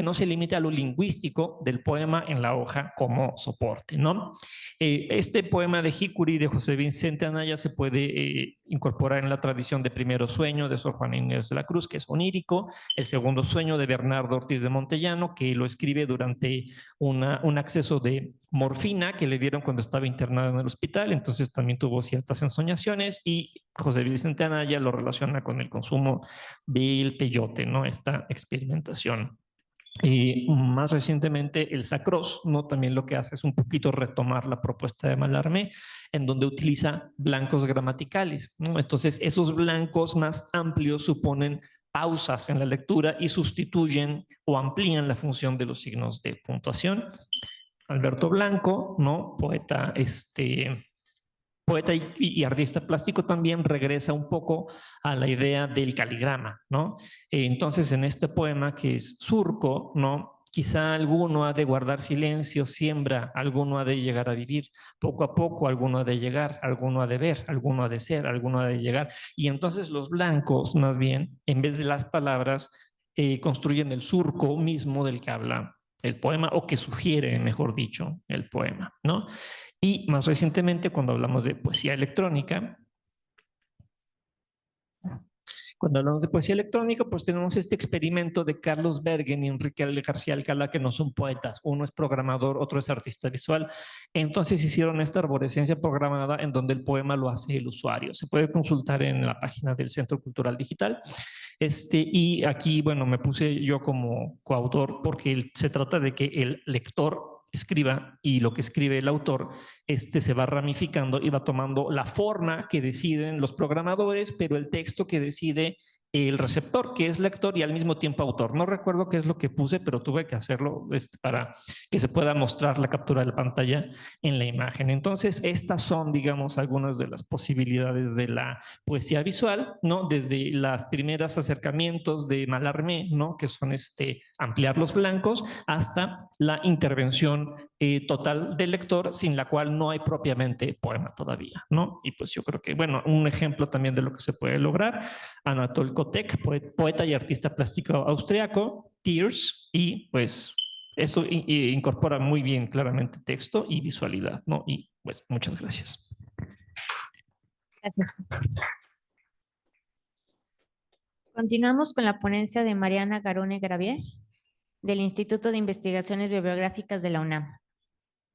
no se limite a lo lingüístico del poema en la hoja como soporte, ¿no? Este poema de Hikuri de José Vicente Anaya se puede incorporar en la tradición de Primero Sueño de Sor Juana Inés de la Cruz, que es onírico, el Segundo Sueño de Bernardo Ortiz de Montellano, que lo escribe durante un acceso de morfina que le dieron cuando estaba internado en el hospital, entonces también tuvo ciertas ensoñaciones, y José Vicente Anaya lo relaciona con el consumo del peyote, ¿no? Esta experimentación. Y más recientemente el Sacros, ¿no? También lo que hace es un poquito retomar la propuesta de Mallarmé, en donde utiliza blancos gramaticales, ¿no? Entonces esos blancos más amplios suponen pausas en la lectura y sustituyen o amplían la función de los signos de puntuación. Alberto Blanco, ¿no? Poeta y artista plástico, también regresa un poco a la idea del caligrama, ¿no? Entonces, en este poema que es Surco, ¿no? Quizá alguno ha de guardar silencio, siembra, alguno ha de llegar a vivir, poco a poco alguno ha de llegar, alguno ha de ver, alguno ha de ser, alguno ha de llegar. Y entonces los blancos, más bien, en vez de las palabras, construyen el surco mismo del que habla el poema, o que sugiere, mejor dicho, el poema, ¿no? Y más recientemente, cuando hablamos de poesía electrónica, pues tenemos este experimento de Carlos Bergen y Enrique García Alcalá, que no son poetas. Uno es programador, otro es artista visual. Entonces hicieron esta arborescencia programada en donde el poema lo hace el usuario. Se puede consultar en la página del Centro Cultural Digital. Y aquí, bueno, me puse yo como coautor porque se trata de que el lector escriba, y lo que escribe el autor se va ramificando y va tomando la forma que deciden los programadores, pero el texto que decide el receptor, que es lector y al mismo tiempo autor. No recuerdo qué es lo que puse, pero tuve que hacerlo para que se pueda mostrar la captura de la pantalla en la imagen. Entonces, estas son, digamos, algunas de las posibilidades de la poesía visual, ¿no? Desde los primeros acercamientos de Mallarmé, ¿no? Que son ampliar los blancos, hasta la intervención total del lector, sin la cual no hay propiamente poema todavía, ¿no? Y pues yo creo que, bueno, un ejemplo también de lo que se puede lograr, Anatol Kotek, poeta y artista plástico austriaco, Tears, y pues esto incorpora muy bien claramente texto y visualidad, ¿no? Y pues muchas gracias. Gracias. Continuamos con la ponencia de Mariana Garone Gravier, del Instituto de Investigaciones Bibliográficas de la UNAM.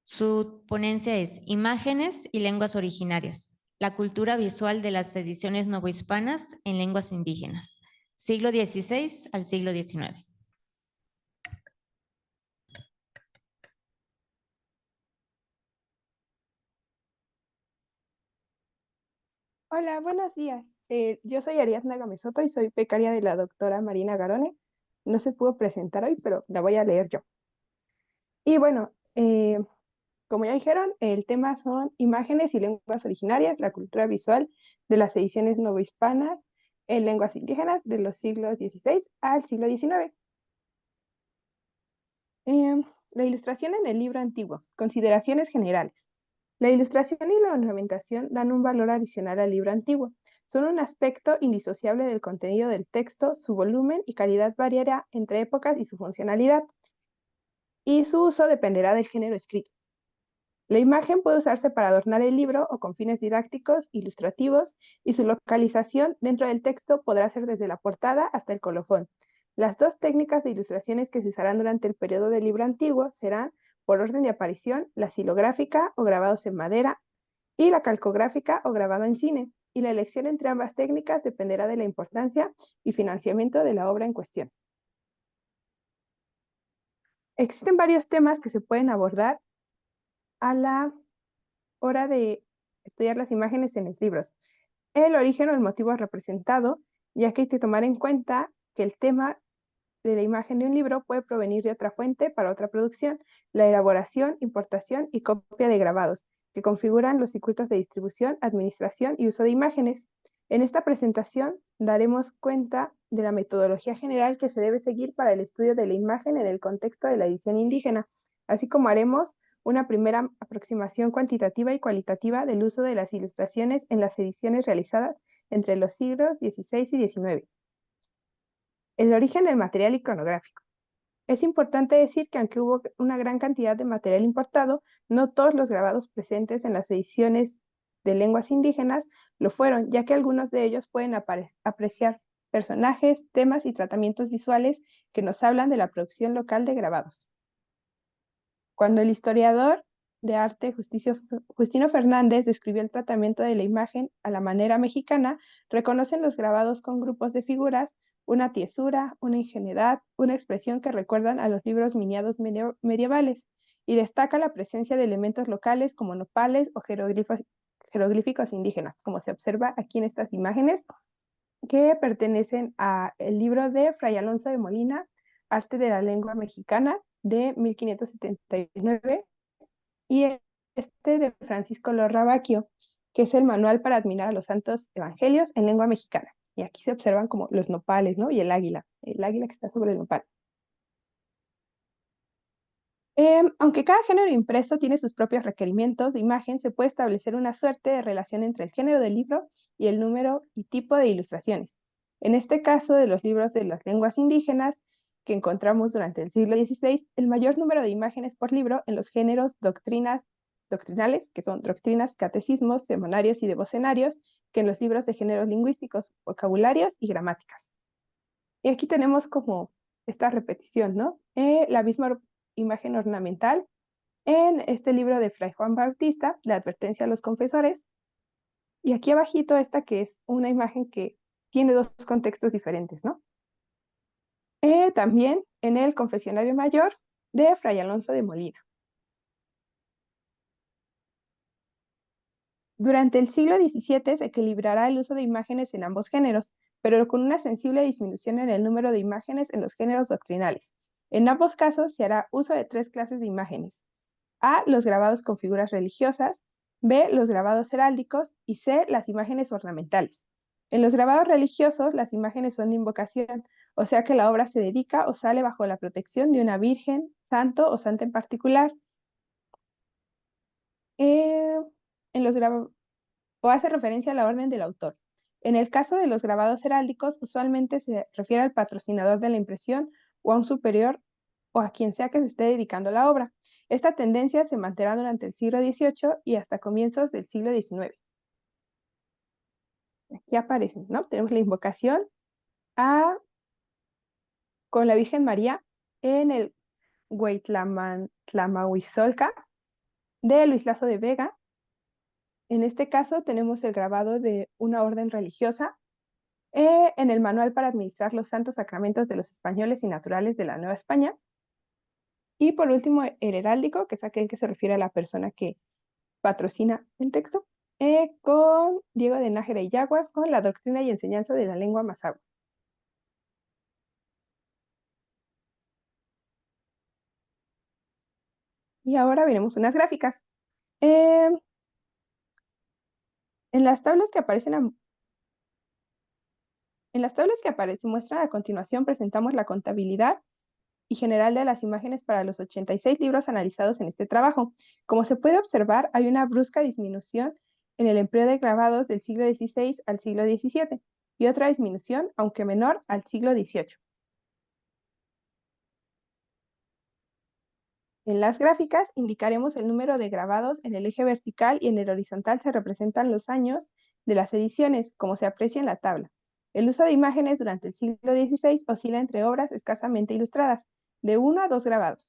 Su ponencia es Imágenes y lenguas originarias, la cultura visual de las ediciones novohispanas en lenguas indígenas, siglo XVI al siglo XIX. Hola, buenos días. Yo soy Ariadna Gamesoto y soy becaria de la doctora Marina Garone. No se pudo presentar hoy, pero la voy a leer yo. Y bueno, como ya dijeron, el tema son imágenes y lenguas originarias, la cultura visual de las ediciones novohispanas en lenguas indígenas de los siglos XVI al siglo XIX. La ilustración en el libro antiguo. Consideraciones generales. La ilustración y la ornamentación dan un valor adicional al libro antiguo. Son un aspecto indisociable del contenido del texto, su volumen y calidad variará entre épocas y su funcionalidad, y su uso dependerá del género escrito. La imagen puede usarse para adornar el libro o con fines didácticos, ilustrativos, y su localización dentro del texto podrá ser desde la portada hasta el colofón. Las dos técnicas de ilustraciones que se usarán durante el periodo del libro antiguo serán, por orden de aparición, la xilográfica o grabados en madera y la calcográfica o grabado en cine, y la elección entre ambas técnicas dependerá de la importancia y financiamiento de la obra en cuestión. Existen varios temas que se pueden abordar a la hora de estudiar las imágenes en los libros. El origen o el motivo representado, ya que hay que tomar en cuenta que el tema de la imagen de un libro puede provenir de otra fuente para otra producción, la elaboración, importación y copia de grabados, que configuran los circuitos de distribución, administración y uso de imágenes. En esta presentación daremos cuenta de la metodología general que se debe seguir para el estudio de la imagen en el contexto de la edición indígena, así como haremos una primera aproximación cuantitativa y cualitativa del uso de las ilustraciones en las ediciones realizadas entre los siglos XVI y XIX. El origen del material iconográfico. Es importante decir que aunque hubo una gran cantidad de material importado, no todos los grabados presentes en las ediciones de lenguas indígenas lo fueron, ya que algunos de ellos pueden apreciar personajes, temas y tratamientos visuales que nos hablan de la producción local de grabados. Cuando el historiador de arte Justino Fernández describió el tratamiento de la imagen a la manera mexicana, reconocen los grabados con grupos de figuras, una tiesura, una ingenuidad, una expresión que recuerdan a los libros miniados medievales, y destaca la presencia de elementos locales como nopales o jeroglíficos indígenas, como se observa aquí en estas imágenes, que pertenecen al libro de Fray Alonso de Molina, Arte de la Lengua Mexicana, de 1579, y este de Francisco Lorrabaquio, que es el manual para admirar a los santos evangelios en lengua mexicana. Y aquí se observan como los nopales, ¿no? Y el águila que está sobre el nopal. Aunque cada género impreso tiene sus propios requerimientos de imagen, se puede establecer una suerte de relación entre el género del libro y el número y tipo de ilustraciones. En este caso de los libros de las lenguas indígenas que encontramos durante el siglo XVI, el mayor número de imágenes por libro en los géneros doctrinales, que son doctrinas, catecismos, semanarios y devocionarios, que en los libros de géneros lingüísticos, vocabularios y gramáticas. Y aquí tenemos como esta repetición, ¿no? La misma imagen ornamental en este libro de Fray Juan Bautista, La advertencia a los confesores, y aquí abajito esta que es una imagen que tiene dos contextos diferentes, ¿no? También en el Confesionario Mayor de Fray Alonso de Molina. Durante el siglo XVII se equilibrará el uso de imágenes en ambos géneros, pero con una sensible disminución en el número de imágenes en los géneros doctrinales. En ambos casos se hará uso de tres clases de imágenes: A, los grabados con figuras religiosas; B, los grabados heráldicos; y C, las imágenes ornamentales. En los grabados religiosos, las imágenes son de invocación, o sea que la obra se dedica o sale bajo la protección de una virgen, santo o santa en particular. O hace referencia a la orden del autor. En el caso de los grabados heráldicos, usualmente se refiere al patrocinador de la impresión o a un superior o a quien sea que se esté dedicando a la obra. Esta tendencia se mantendrá durante el siglo XVIII y hasta comienzos del siglo XIX. Aquí aparecen, ¿no? Tenemos la invocación con la Virgen María en el Huitlamahuizolca de Luis Lasso de Vega. En este caso tenemos el grabado de una orden religiosa en el Manual para administrar los santos sacramentos de los españoles y naturales de la Nueva España. Y por último, el heráldico, que es aquel que se refiere a la persona que patrocina el texto, con Diego de Nájera y Yaguas, con la doctrina y enseñanza de la lengua mazahua. Y ahora veremos unas gráficas. En las tablas que aparecen muestran a continuación, presentamos la contabilidad y general de las imágenes para los 86 libros analizados en este trabajo. Como se puede observar, hay una brusca disminución en el empleo de grabados del siglo XVI al siglo XVII y otra disminución, aunque menor, al siglo XVIII. En las gráficas indicaremos el número de grabados en el eje vertical y en el horizontal se representan los años de las ediciones, como se aprecia en la tabla. El uso de imágenes durante el siglo XVI oscila entre obras escasamente ilustradas, de 1 a 2 grabados,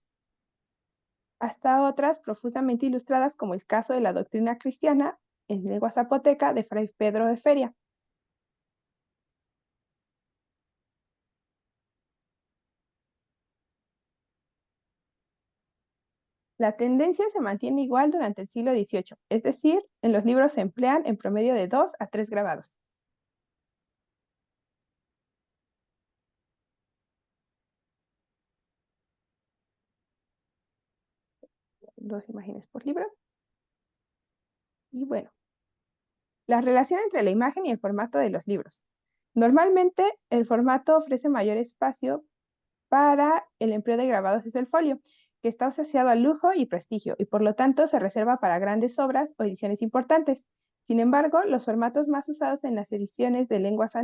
hasta otras profusamente ilustradas, como el caso de la doctrina cristiana en lengua zapoteca de Fray Pedro de Feria. La tendencia se mantiene igual durante el siglo XVIII, es decir, en los libros se emplean en promedio de 2 a 3 grabados. Dos imágenes por libro. Y bueno, la relación entre la imagen y el formato de los libros. Normalmente, el formato ofrece mayor espacio para el empleo de grabados es el folio, que está asociado al lujo y prestigio, y por lo tanto se reserva para grandes obras o ediciones importantes. Sin embargo, los formatos más usados en las ediciones de lenguas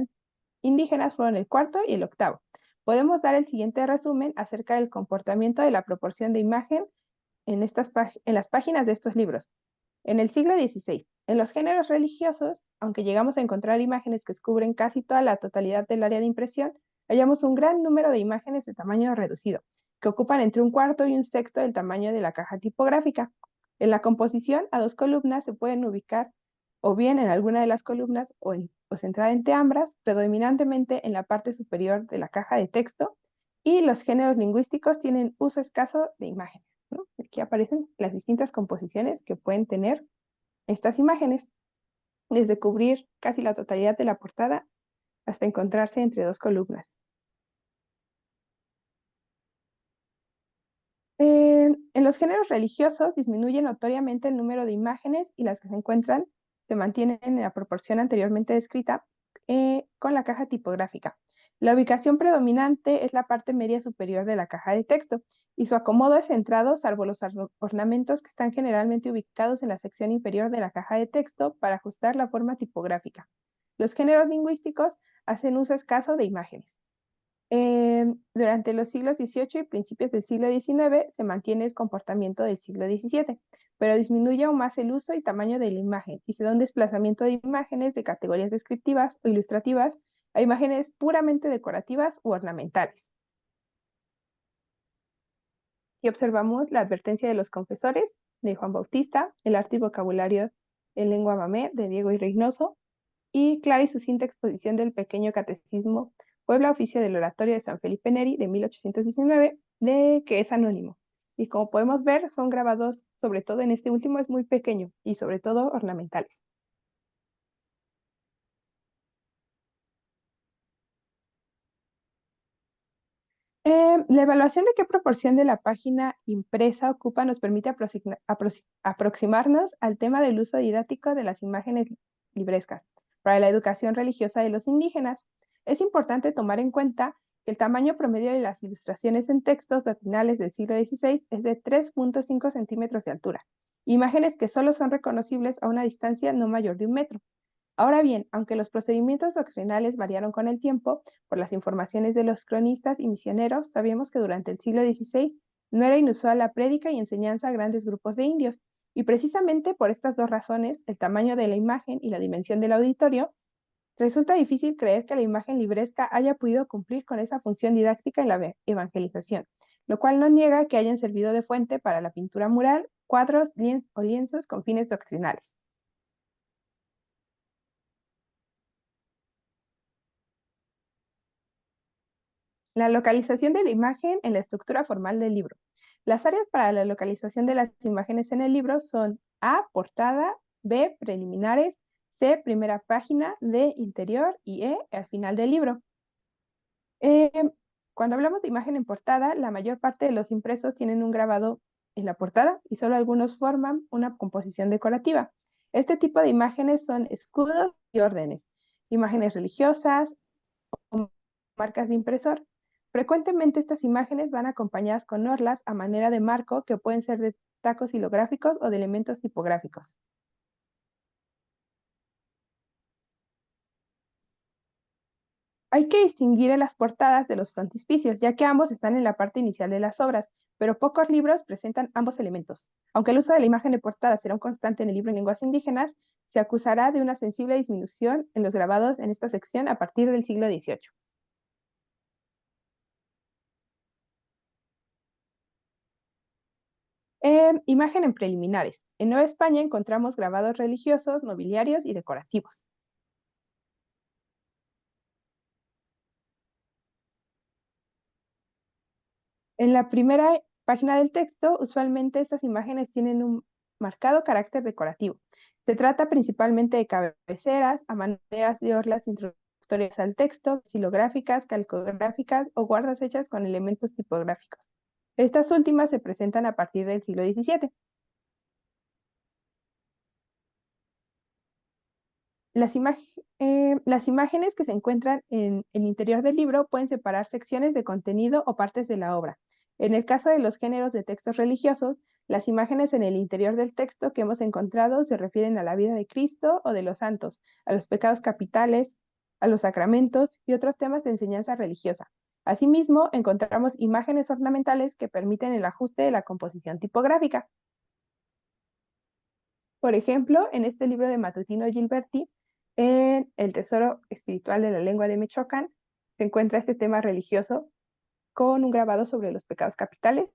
indígenas fueron el cuarto y el octavo. Podemos dar el siguiente resumen acerca del comportamiento de la proporción de imagen en las páginas de estos libros. En el siglo XVI, en los géneros religiosos, aunque llegamos a encontrar imágenes que cubren casi toda la totalidad del área de impresión, hallamos un gran número de imágenes de tamaño reducido, que ocupan entre un cuarto y un sexto del tamaño de la caja tipográfica. En la composición, a 2 columnas se pueden ubicar o bien en alguna de las columnas o centrada entre ambas, predominantemente en la parte superior de la caja de texto, y los géneros lingüísticos tienen uso escaso de imágenes, ¿no? Aquí aparecen las distintas composiciones que pueden tener estas imágenes, desde cubrir casi la totalidad de la portada hasta encontrarse entre 2 columnas. En los géneros religiosos disminuye notoriamente el número de imágenes y las que se encuentran se mantienen en la proporción anteriormente descrita con la caja tipográfica. La ubicación predominante es la parte media superior de la caja de texto y su acomodo es centrado, salvo los ornamentos que están generalmente ubicados en la sección inferior de la caja de texto para ajustar la forma tipográfica. Los géneros lingüísticos hacen uso escaso de imágenes. Durante los siglos XVIII y principios del siglo XIX se mantiene el comportamiento del siglo XVII, pero disminuye aún más el uso y tamaño de la imagen y se da un desplazamiento de imágenes de categorías descriptivas o ilustrativas a imágenes puramente decorativas u ornamentales. Y observamos la advertencia de los confesores de Juan Bautista, el arte y vocabulario en lengua mamé de Diego y Reynoso, y clara y sucinta exposición del pequeño catecismo Puebla Oficio del Oratorio de San Felipe Neri de 1819, de que es anónimo. Y como podemos ver, son grabados, sobre todo en este último, es muy pequeño y sobre todo ornamentales. La evaluación de qué proporción de la página impresa ocupa nos permite aproximarnos al tema del uso didáctico de las imágenes librescas para la educación religiosa de los indígenas. Es importante tomar en cuenta que el tamaño promedio de las ilustraciones en textos doctrinales del siglo XVI es de 3.5 centímetros de altura, imágenes que solo son reconocibles a una distancia no mayor de 1 metro. Ahora bien, aunque los procedimientos doctrinales variaron con el tiempo, por las informaciones de los cronistas y misioneros, sabemos que durante el siglo XVI no era inusual la prédica y enseñanza a grandes grupos de indios, y precisamente por estas dos razones, el tamaño de la imagen y la dimensión del auditorio, resulta difícil creer que la imagen libresca haya podido cumplir con esa función didáctica en la evangelización, lo cual no niega que hayan servido de fuente para la pintura mural, cuadros o lienzos con fines doctrinales. La localización de la imagen en la estructura formal del libro. Las áreas para la localización de las imágenes en el libro son A, portada, B, preliminares, C, primera página, D, interior y E, al final del libro. Cuando hablamos de imagen en portada, la mayor parte de los impresos tienen un grabado en la portada y solo algunos forman una composición decorativa. Este tipo de imágenes son escudos y órdenes, imágenes religiosas o marcas de impresor. Frecuentemente estas imágenes van acompañadas con orlas a manera de marco que pueden ser de tacos hilográficos o de elementos tipográficos. Hay que distinguir en las portadas de los frontispicios, ya que ambos están en la parte inicial de las obras, pero pocos libros presentan ambos elementos. Aunque el uso de la imagen de portada será un constante en el libro en lenguas indígenas, se acusará de una sensible disminución en los grabados en esta sección a partir del siglo XVIII. Imagen en preliminares. En Nueva España encontramos grabados religiosos, nobiliarios y decorativos. En la primera página del texto, usualmente estas imágenes tienen un marcado carácter decorativo. Se trata principalmente de cabeceras, a maneras de orlas introductorias al texto, xilográficas, calcográficas o guardas hechas con elementos tipográficos. Estas últimas se presentan a partir del siglo XVII. Las imágenes que se encuentran en el interior del libro pueden separar secciones de contenido o partes de la obra. En el caso de los géneros de textos religiosos, las imágenes en el interior del texto que hemos encontrado se refieren a la vida de Cristo o de los santos, a los pecados capitales, a los sacramentos y otros temas de enseñanza religiosa. Asimismo, encontramos imágenes ornamentales que permiten el ajuste de la composición tipográfica. Por ejemplo, en este libro de Matutino Gilberti, en El tesoro espiritual de la lengua de Michoacán, se encuentra este tema religioso con un grabado sobre los pecados capitales.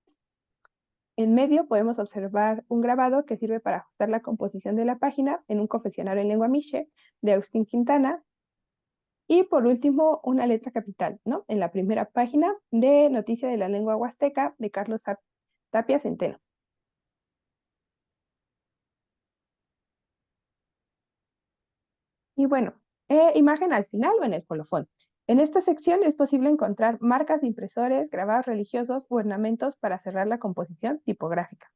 En medio podemos observar un grabado que sirve para ajustar la composición de la página en un confesionario en lengua miche de Agustín Quintana. Y por último, una letra capital, ¿no? En la primera página de Noticia de la lengua huasteca de Carlos Tapia Centeno. Y bueno, imagen al final o en el colofón. En esta sección es posible encontrar marcas de impresores, grabados religiosos o ornamentos para cerrar la composición tipográfica.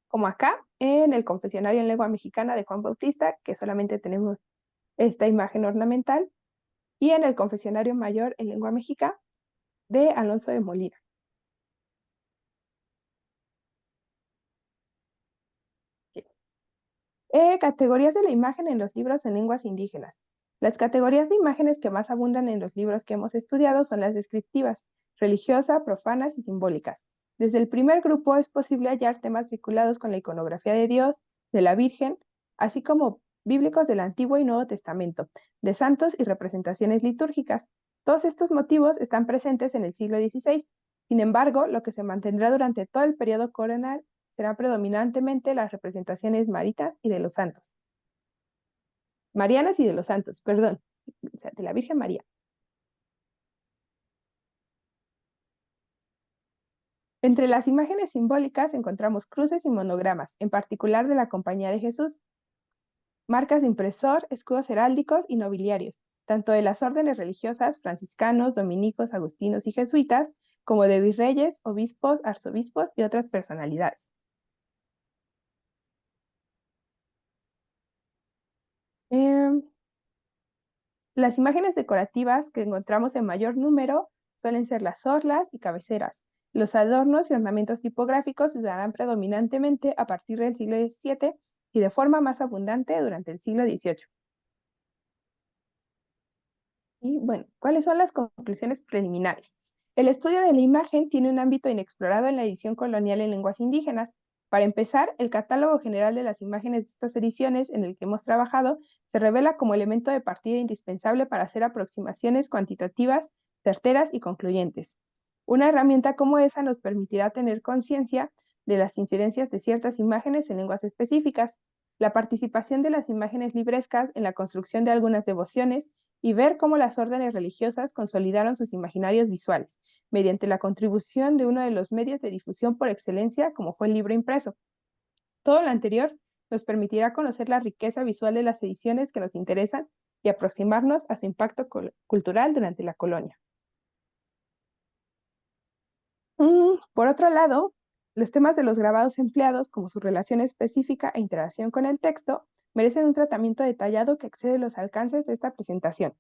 Como acá, en el confesionario en lengua mexicana de Juan Bautista, que solamente tenemos esta imagen ornamental, y en el confesionario mayor en lengua mexica de Alonso de Molina. Categorías de la imagen en los libros en lenguas indígenas. Las categorías de imágenes que más abundan en los libros que hemos estudiado son las descriptivas, religiosas, profanas y simbólicas. Desde el primer grupo es posible hallar temas vinculados con la iconografía de Dios, de la Virgen, así como bíblicos del Antiguo y Nuevo Testamento, de santos y representaciones litúrgicas. Todos estos motivos están presentes en el siglo XVI. Sin embargo, lo que se mantendrá durante todo el periodo colonial serán predominantemente las representaciones maritas y de los santos. Marianas y de los santos, perdón, o sea, de la Virgen María. Entre las imágenes simbólicas encontramos cruces y monogramas, en particular de la Compañía de Jesús, marcas de impresor, escudos heráldicos y nobiliarios, tanto de las órdenes religiosas, franciscanos, dominicos, agustinos y jesuitas, como de virreyes, obispos, arzobispos y otras personalidades. Las imágenes decorativas que encontramos en mayor número suelen ser las orlas y cabeceras. Los adornos y ornamentos tipográficos se usarán predominantemente a partir del siglo XVII y de forma más abundante durante el siglo XVIII. Y bueno, ¿cuáles son las conclusiones preliminares? El estudio de la imagen tiene un ámbito inexplorado en la edición colonial en lenguas indígenas. Para empezar, el catálogo general de las imágenes de estas ediciones en el que hemos trabajado se revela como elemento de partida indispensable para hacer aproximaciones cuantitativas, certeras y concluyentes. Una herramienta como esa nos permitirá tener conciencia de las incidencias de ciertas imágenes en lenguas específicas, la participación de las imágenes librescas en la construcción de algunas devociones y ver cómo las órdenes religiosas consolidaron sus imaginarios visuales, mediante la contribución de uno de los medios de difusión por excelencia, como fue el libro impreso. Todo lo anterior nos permitirá conocer la riqueza visual de las ediciones que nos interesan y aproximarnos a su impacto cultural durante la colonia. Por otro lado, los temas de los grabados empleados, como su relación específica e interacción con el texto, merecen un tratamiento detallado que excede los alcances de esta presentación.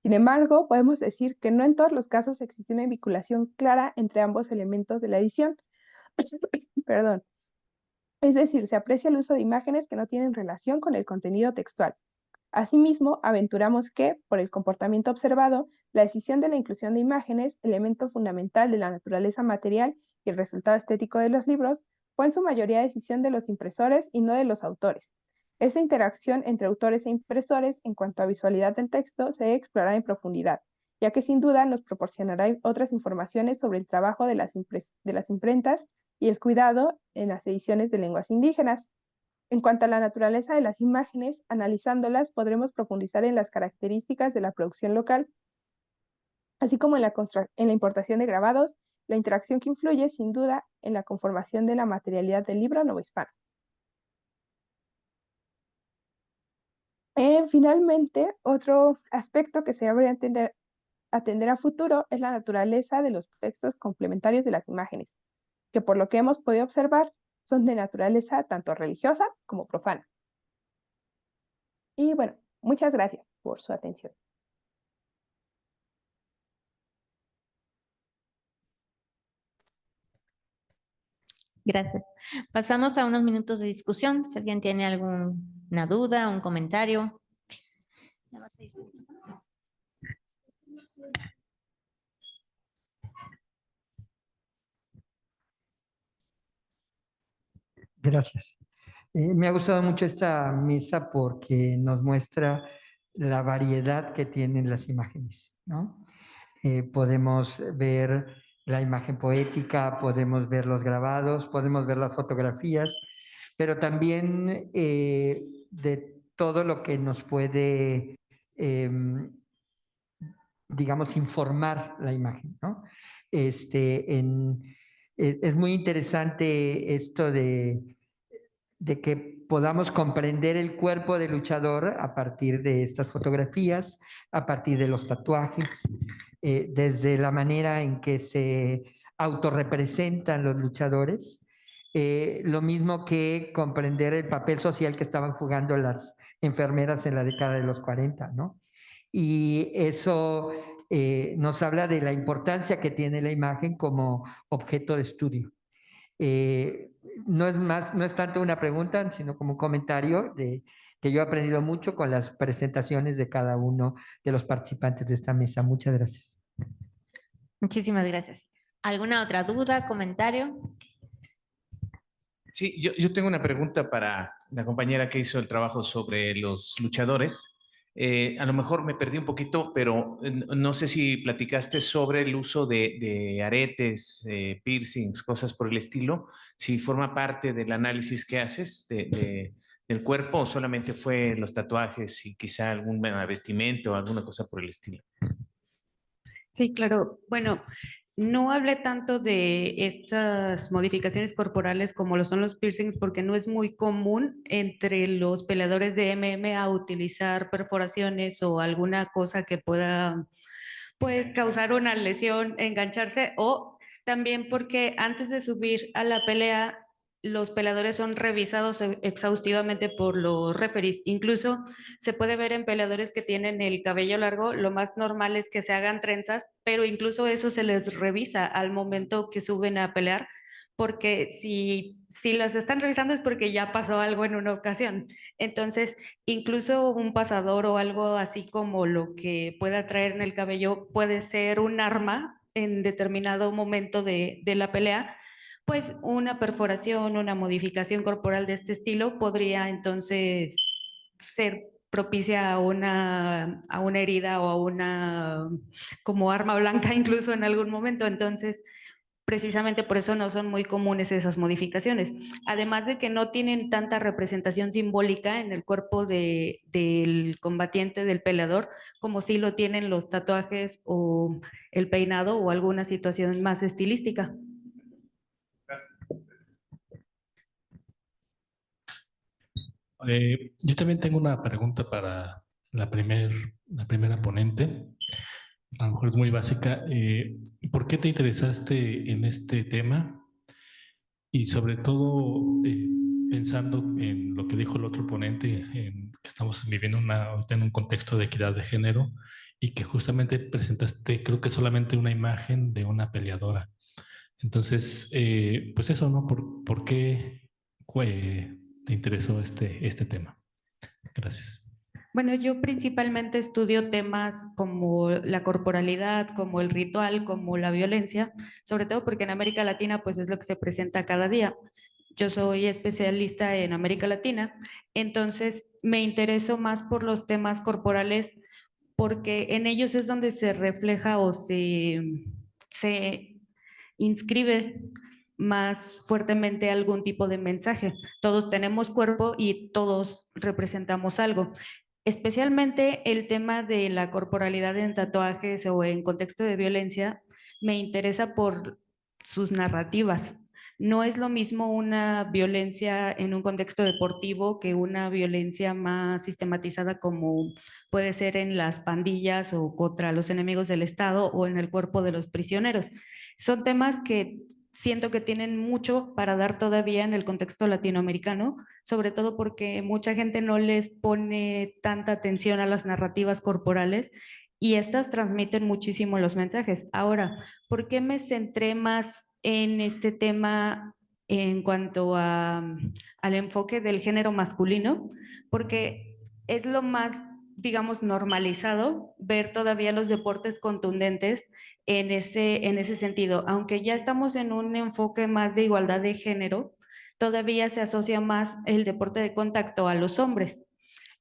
Sin embargo, podemos decir que no en todos los casos existe una vinculación clara entre ambos elementos de la edición. Perdón. Es decir, se aprecia el uso de imágenes que no tienen relación con el contenido textual. Asimismo, aventuramos que, por el comportamiento observado, la decisión de la inclusión de imágenes, elemento fundamental de la naturaleza material y el resultado estético de los libros, fue en su mayoría decisión de los impresores y no de los autores. Esta interacción entre autores e impresores en cuanto a visualidad del texto se debe explorar en profundidad, ya que sin duda nos proporcionará otras informaciones sobre el trabajo de las imprentas y el cuidado en las ediciones de lenguas indígenas. En cuanto a la naturaleza de las imágenes, analizándolas podremos profundizar en las características de la producción local, así como en la importación de grabados, la interacción que influye sin duda en la conformación de la materialidad del libro novohispano. Finalmente, otro aspecto que se debería atender a futuro es la naturaleza de los textos complementarios de las imágenes, que por lo que hemos podido observar son de naturaleza tanto religiosa como profana. Y bueno, muchas gracias por su atención. Gracias. Pasamos a unos minutos de discusión. Si alguien tiene alguna duda, un comentario. Gracias. Me ha gustado mucho esta mesa porque nos muestra la variedad que tienen las imágenes, ¿no? Podemos ver la imagen poética, podemos ver los grabados, podemos ver las fotografías, pero también de todo lo que nos puede, digamos, informar la imagen, ¿no? Es muy interesante esto de que podamos comprender el cuerpo del luchador a partir de estas fotografías, a partir de los tatuajes, desde la manera en que se autorrepresentan los luchadores, lo mismo que comprender el papel social que estaban jugando las enfermeras en la década de los 40, ¿no? Y eso nos habla de la importancia que tiene la imagen como objeto de estudio. No es tanto una pregunta, sino como un comentario de que yo he aprendido mucho con las presentaciones de cada uno de los participantes de esta mesa. Muchas gracias. Muchísimas gracias. ¿Alguna otra duda, comentario? Sí, yo tengo una pregunta para la compañera que hizo el trabajo sobre los luchadores. A lo mejor me perdí un poquito, pero no sé si platicaste sobre el uso de aretes, piercings, cosas por el estilo, si forma parte del análisis que haces del cuerpo o solamente fue los tatuajes y quizá algún vestimento o alguna cosa por el estilo. Sí, claro. Bueno, no hablé tanto de estas modificaciones corporales como lo son los piercings porque no es muy común entre los peleadores de MMA utilizar perforaciones o alguna cosa que pueda pues causar una lesión, engancharse o también porque antes de subir a la pelea los peleadores son revisados exhaustivamente por los referees. Incluso se puede ver en peleadores que tienen el cabello largo, lo más normal es que se hagan trenzas, pero incluso eso se les revisa al momento que suben a pelear, porque si las están revisando es porque ya pasó algo en una ocasión. Entonces, incluso un pasador o algo así como lo que pueda traer en el cabello puede ser un arma en determinado momento de la pelea, pues una perforación, una modificación corporal de este estilo podría entonces ser propicia a una herida o a una como arma blanca incluso en algún momento. Entonces, precisamente por eso no son muy comunes esas modificaciones. Además de que no tienen tanta representación simbólica en el cuerpo del combatiente, del peleador, como sí lo tienen los tatuajes o el peinado o alguna situación más estilística. Yo también tengo una pregunta para la primera ponente. A lo mejor es muy básica. ¿Por qué te interesaste en este tema? Y sobre todo, pensando en lo que dijo el otro ponente, en que estamos viviendo ahorita en un contexto de equidad de género y que justamente presentaste, creo que solamente una imagen de una peleadora. Entonces, pues eso, ¿no? ¿Por qué te interesó este tema? Gracias. Bueno, yo principalmente estudio temas como la corporalidad, como el ritual, como la violencia, sobre todo porque en América Latina pues es lo que se presenta cada día. Yo soy especialista en América Latina, entonces me intereso más por los temas corporales porque en ellos es donde se refleja o se inscribe más fuertemente algún tipo de mensaje. Todos tenemos cuerpo y todos representamos algo. Especialmente el tema de la corporalidad en tatuajes o en contexto de violencia me interesa por sus narrativas. No es lo mismo una violencia en un contexto deportivo que una violencia más sistematizada como puede ser en las pandillas o contra los enemigos del Estado o en el cuerpo de los prisioneros. Son temas que siento que tienen mucho para dar todavía en el contexto latinoamericano, sobre todo porque mucha gente no les pone tanta atención a las narrativas corporales y estas transmiten muchísimo los mensajes. Ahora, ¿por qué me centré más en este tema en cuanto al enfoque del género masculino? Porque es lo más, digamos, normalizado ver todavía los deportes contundentes en ese sentido. Aunque ya estamos en un enfoque más de igualdad de género, todavía se asocia más el deporte de contacto a los hombres.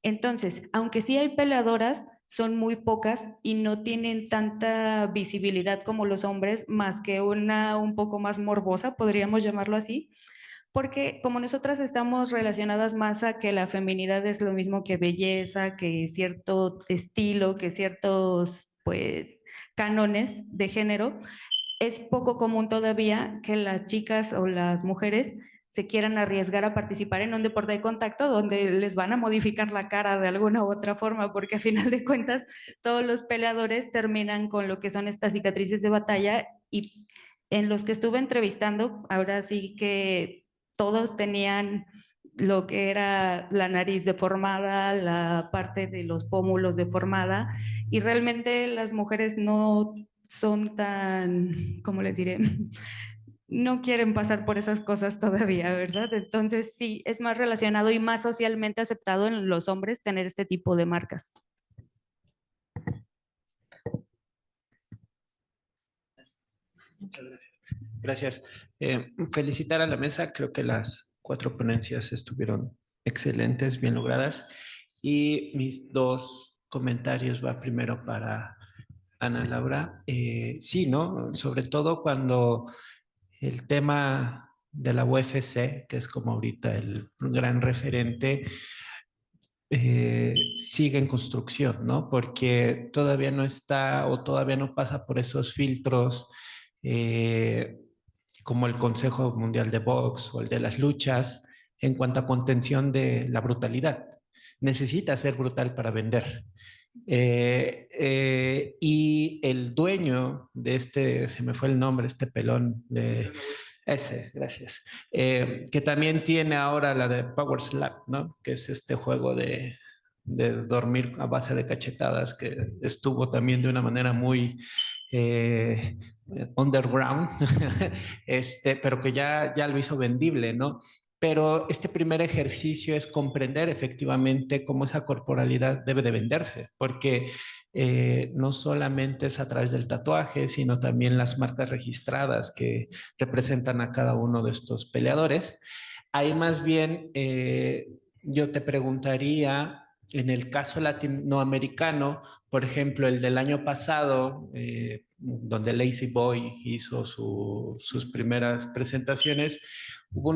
Entonces, aunque sí hay peleadoras, son muy pocas y no tienen tanta visibilidad como los hombres, más que una un poco más morbosa, podríamos llamarlo así, porque como nosotras estamos relacionadas más a que la feminidad es lo mismo que belleza, que cierto estilo, que ciertos, pues, cánones de género, es poco común todavía que las chicas o las mujeres se quieran arriesgar a participar en un deporte de contacto donde les van a modificar la cara de alguna u otra forma, porque a final de cuentas todos los peleadores terminan con lo que son estas cicatrices de batalla y en los que estuve entrevistando, ahora sí que todos tenían lo que era la nariz deformada, la parte de los pómulos deformada y realmente las mujeres no son tan, ¿cómo les diré? No quieren pasar por esas cosas todavía, ¿verdad? Entonces sí, es más relacionado y más socialmente aceptado en los hombres tener este tipo de marcas. Muchas gracias. Gracias. Felicitar a la mesa. Creo que las 4 ponencias estuvieron excelentes, bien logradas. Y mis 2 comentarios va primero para Ana Laura. Sí, ¿no? Sobre todo cuando el tema de la UFC, que es como ahorita el gran referente, sigue en construcción, ¿no? Porque todavía no está o todavía no pasa por esos filtros como el Consejo Mundial de Box o el de las luchas en cuanto a contención de la brutalidad. Necesita ser brutal para vender. Y el dueño de se me fue el nombre, este pelón de ese, gracias, que también tiene ahora la de Power Slap, ¿no? Que es este juego de dormir a base de cachetadas que estuvo también de una manera muy underground, pero que ya lo hizo vendible, ¿no? Pero este primer ejercicio es comprender efectivamente cómo esa corporalidad debe de venderse, porque no solamente es a través del tatuaje, sino también las marcas registradas que representan a cada uno de estos peleadores. Ahí más bien yo te preguntaría, en el caso latinoamericano, por ejemplo, el del año pasado, donde Lazy Boy hizo sus primeras presentaciones, hubo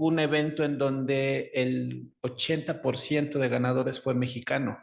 un evento en donde el 80% de ganadores fue mexicano.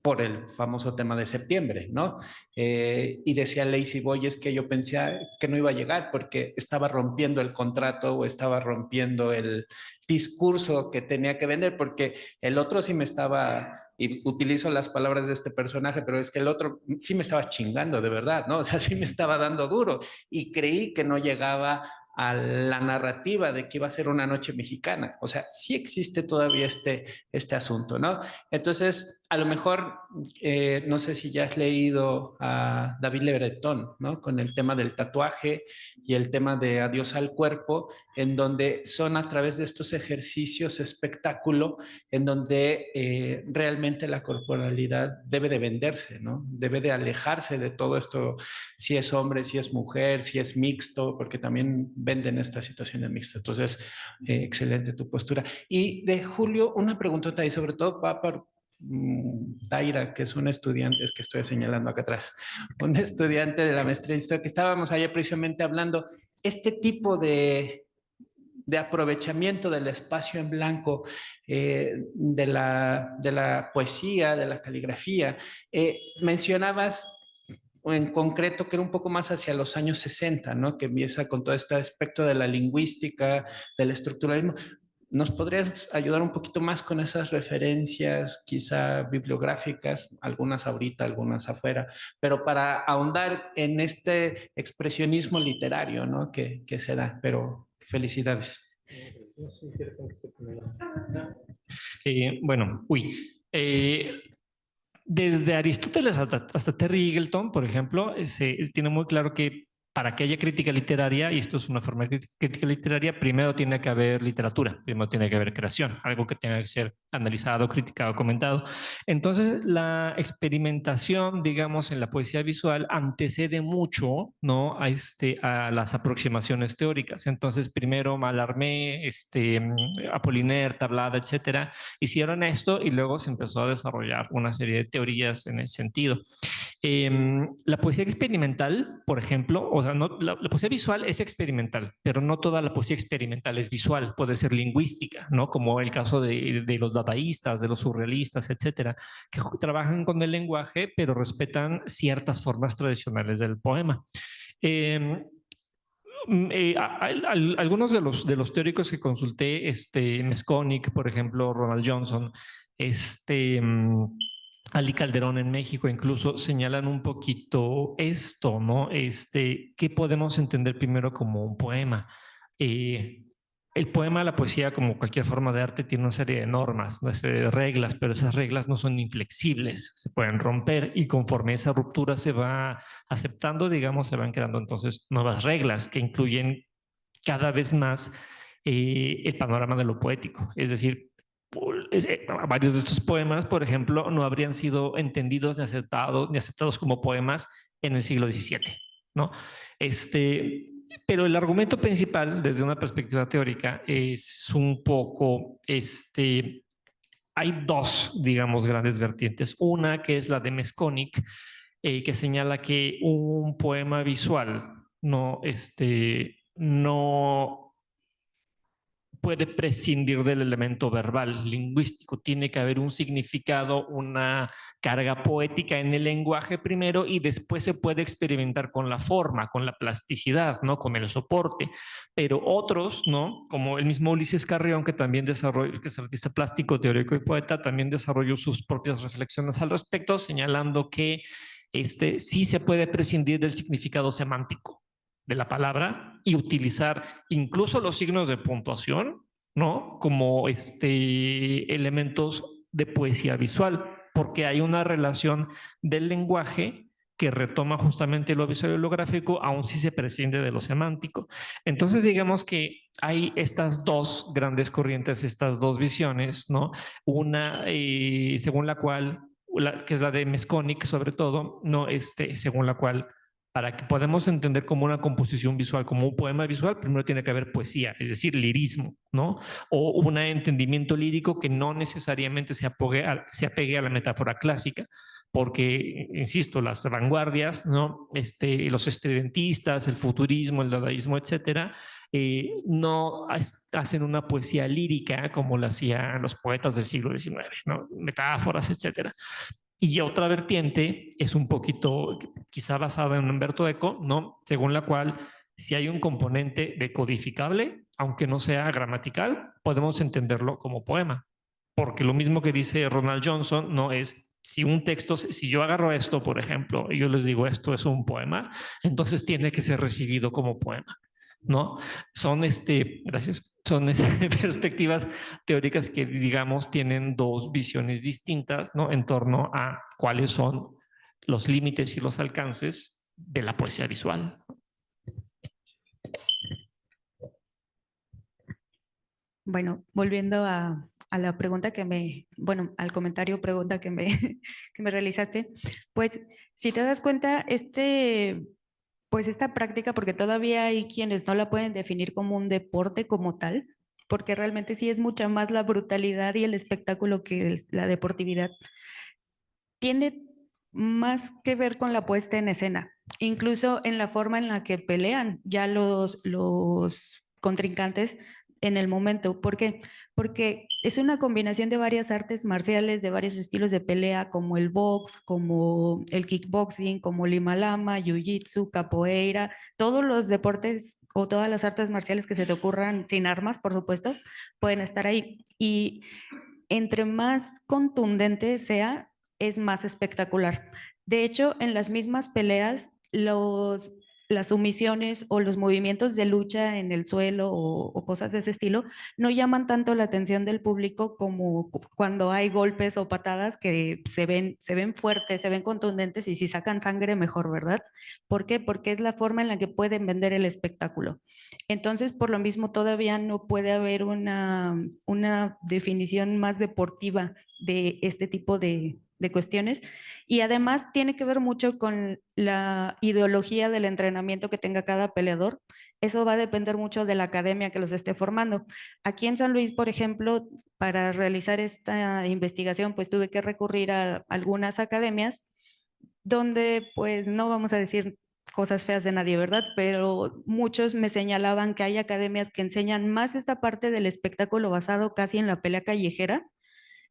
por el famoso tema de septiembre, ¿no? Y decía Lazy Boy, es que yo pensé que no iba a llegar porque estaba rompiendo el contrato o estaba rompiendo el discurso que tenía que vender, porque el otro sí me estaba, y utilizo las palabras de este personaje, pero es que el otro sí me estaba chingando de verdad, ¿no? O sea, sí me estaba dando duro y creí que no llegaba a la narrativa de que iba a ser una noche mexicana. O sea, sí existe todavía este asunto, ¿no? Entonces, a lo mejor, no sé si ya has leído a David Le Breton, ¿no? Con el tema del tatuaje y el tema de adiós al cuerpo, en donde son a través de estos ejercicios espectáculo, en donde realmente la corporalidad debe de venderse, ¿no? Debe de alejarse de todo esto, si es hombre, si es mujer, si es mixto, porque también venden esta situación de mixta. Entonces, excelente tu postura. Y de Julio, una preguntota ahí, sobre todo va por Taira, que es un estudiante, es que estoy señalando acá atrás, un estudiante de la maestría de historia, que estábamos ayer precisamente hablando, este tipo de aprovechamiento del espacio en blanco, de la poesía, de la caligrafía. Mencionabas en concreto que era un poco más hacia los años 60, ¿no? Que empieza con todo este aspecto de la lingüística, del estructuralismo. ¿Nos podrías ayudar un poquito más con esas referencias, quizá bibliográficas, algunas ahorita, algunas afuera, pero para ahondar en este expresionismo literario, ¿no? que se da? Pero felicidades. Bueno, desde Aristóteles hasta Terry Eagleton, por ejemplo, tiene muy claro que para que haya crítica literaria, y esto es una forma de crítica literaria, primero tiene que haber literatura, primero tiene que haber creación, algo que tenga que ser analizado, criticado, comentado. Entonces, la experimentación, digamos, en la poesía visual antecede mucho, ¿no? a las aproximaciones teóricas. Entonces, primero Mallarmé, Apollinaire, Tablada, etcétera, hicieron esto y luego se empezó a desarrollar una serie de teorías en ese sentido. La poesía experimental, por ejemplo, o sea, no, la poesía visual es experimental, pero no toda la poesía experimental es visual, puede ser lingüística, ¿no? Como el caso de los dadaístas, de los surrealistas, etcétera, que trabajan con el lenguaje, pero respetan ciertas formas tradicionales del poema. Algunos de los teóricos que consulté, Mesconic, por ejemplo, Ronald Johnson, Ali Calderón en México, incluso señalan un poquito esto, ¿no? ¿Qué podemos entender primero como un poema? El poema, la poesía, como cualquier forma de arte, tiene una serie de normas, una serie de reglas, pero esas reglas no son inflexibles, se pueden romper y conforme esa ruptura se va aceptando, digamos, se van creando entonces nuevas reglas que incluyen cada vez más el panorama de lo poético. Es decir, varios de estos poemas, por ejemplo, no habrían sido entendidos ni aceptados como poemas en el siglo XVII, ¿no? Pero el argumento principal, desde una perspectiva teórica, es un poco, hay dos, digamos, grandes vertientes. Una que es la de Mesconic, que señala que un poema visual no puede prescindir del elemento verbal, lingüístico. Tiene que haber un significado, una carga poética en el lenguaje primero y después se puede experimentar con la forma, con la plasticidad, ¿no? Con el soporte. Pero otros, ¿no? Como el mismo Ulises Carrión, que también desarrolló, que es artista plástico, teórico y poeta, también desarrolló sus propias reflexiones al respecto, señalando que sí se puede prescindir del significado semántico de la palabra y utilizar incluso los signos de puntuación, ¿no? Como elementos de poesía visual, porque hay una relación del lenguaje que retoma justamente lo visual y lo gráfico, aun si se prescinde de lo semántico. Entonces, digamos que hay estas dos grandes corrientes, estas dos visiones, ¿no? Una según la cual, que es la de Mesconic sobre todo, ¿no? Según la cual, para que podamos entender como una composición visual, como un poema visual, primero tiene que haber poesía, es decir, lirismo, ¿no? O un entendimiento lírico que no necesariamente se apegue a la metáfora clásica, porque, insisto, las vanguardias, ¿no? Los estridentistas, el futurismo, el dadaísmo, etcétera, no hacen una poesía lírica como la hacían los poetas del siglo XIX, ¿no? Metáforas, etcétera. Y otra vertiente es un poquito quizá basada en Humberto Eco, ¿no? Según la cual si hay un componente decodificable, aunque no sea gramatical, podemos entenderlo como poema. Porque lo mismo que dice Ronald Johnson, no es si un texto, si yo agarro esto, por ejemplo, y yo les digo esto es un poema, entonces tiene que ser recibido como poema, ¿no? Son gracias, son perspectivas teóricas que, digamos, tienen dos visiones distintas, ¿no? En torno a cuáles son los límites y los alcances de la poesía visual. Bueno, volviendo a la pregunta al comentario pregunta que me, que me realizaste, pues si te das cuenta, pues esta práctica, porque todavía hay quienes no la pueden definir como un deporte como tal, porque realmente sí es mucha más la brutalidad y el espectáculo que la deportividad, tiene más que ver con la puesta en escena, incluso en la forma en la que pelean ya los contrincantes en el momento. ¿Por qué? Porque es una combinación de varias artes marciales, de varios estilos de pelea, como el box, como el kickboxing, como lima lama, jiu-jitsu, capoeira, todos los deportes o todas las artes marciales que se te ocurran sin armas, por supuesto, pueden estar ahí. Y entre más contundente sea, es más espectacular. De hecho, en las mismas peleas, las sumisiones o los movimientos de lucha en el suelo o cosas de ese estilo no llaman tanto la atención del público como cuando hay golpes o patadas que se ven fuertes, se ven contundentes, y si sacan sangre mejor, ¿verdad? ¿Por qué? Porque es la forma en la que pueden vender el espectáculo. Entonces, por lo mismo, todavía no puede haber una definición más deportiva de este tipo de cuestiones, y además tiene que ver mucho con la ideología del entrenamiento que tenga cada peleador. Eso va a depender mucho de la academia que los esté formando. Aquí en San Luis, por ejemplo, para realizar esta investigación, pues tuve que recurrir a algunas academias donde, pues, no vamos a decir cosas feas de nadie, ¿verdad? Pero muchos me señalaban que hay academias que enseñan más esta parte del espectáculo basado casi en la pelea callejera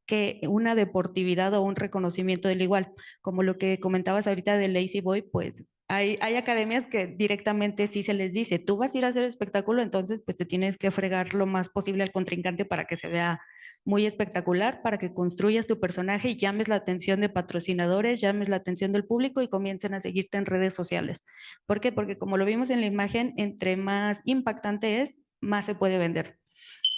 que una deportividad o un reconocimiento del igual. Como lo que comentabas ahorita de Lazy Boy, pues hay academias que directamente sí se les dice, tú vas a ir a hacer espectáculo, entonces pues te tienes que fregar lo más posible al contrincante para que se vea muy espectacular, para que construyas tu personaje y llames la atención de patrocinadores, llames la atención del público y comiencen a seguirte en redes sociales. ¿Por qué? Porque como lo vimos en la imagen, entre más impactante es, más se puede vender.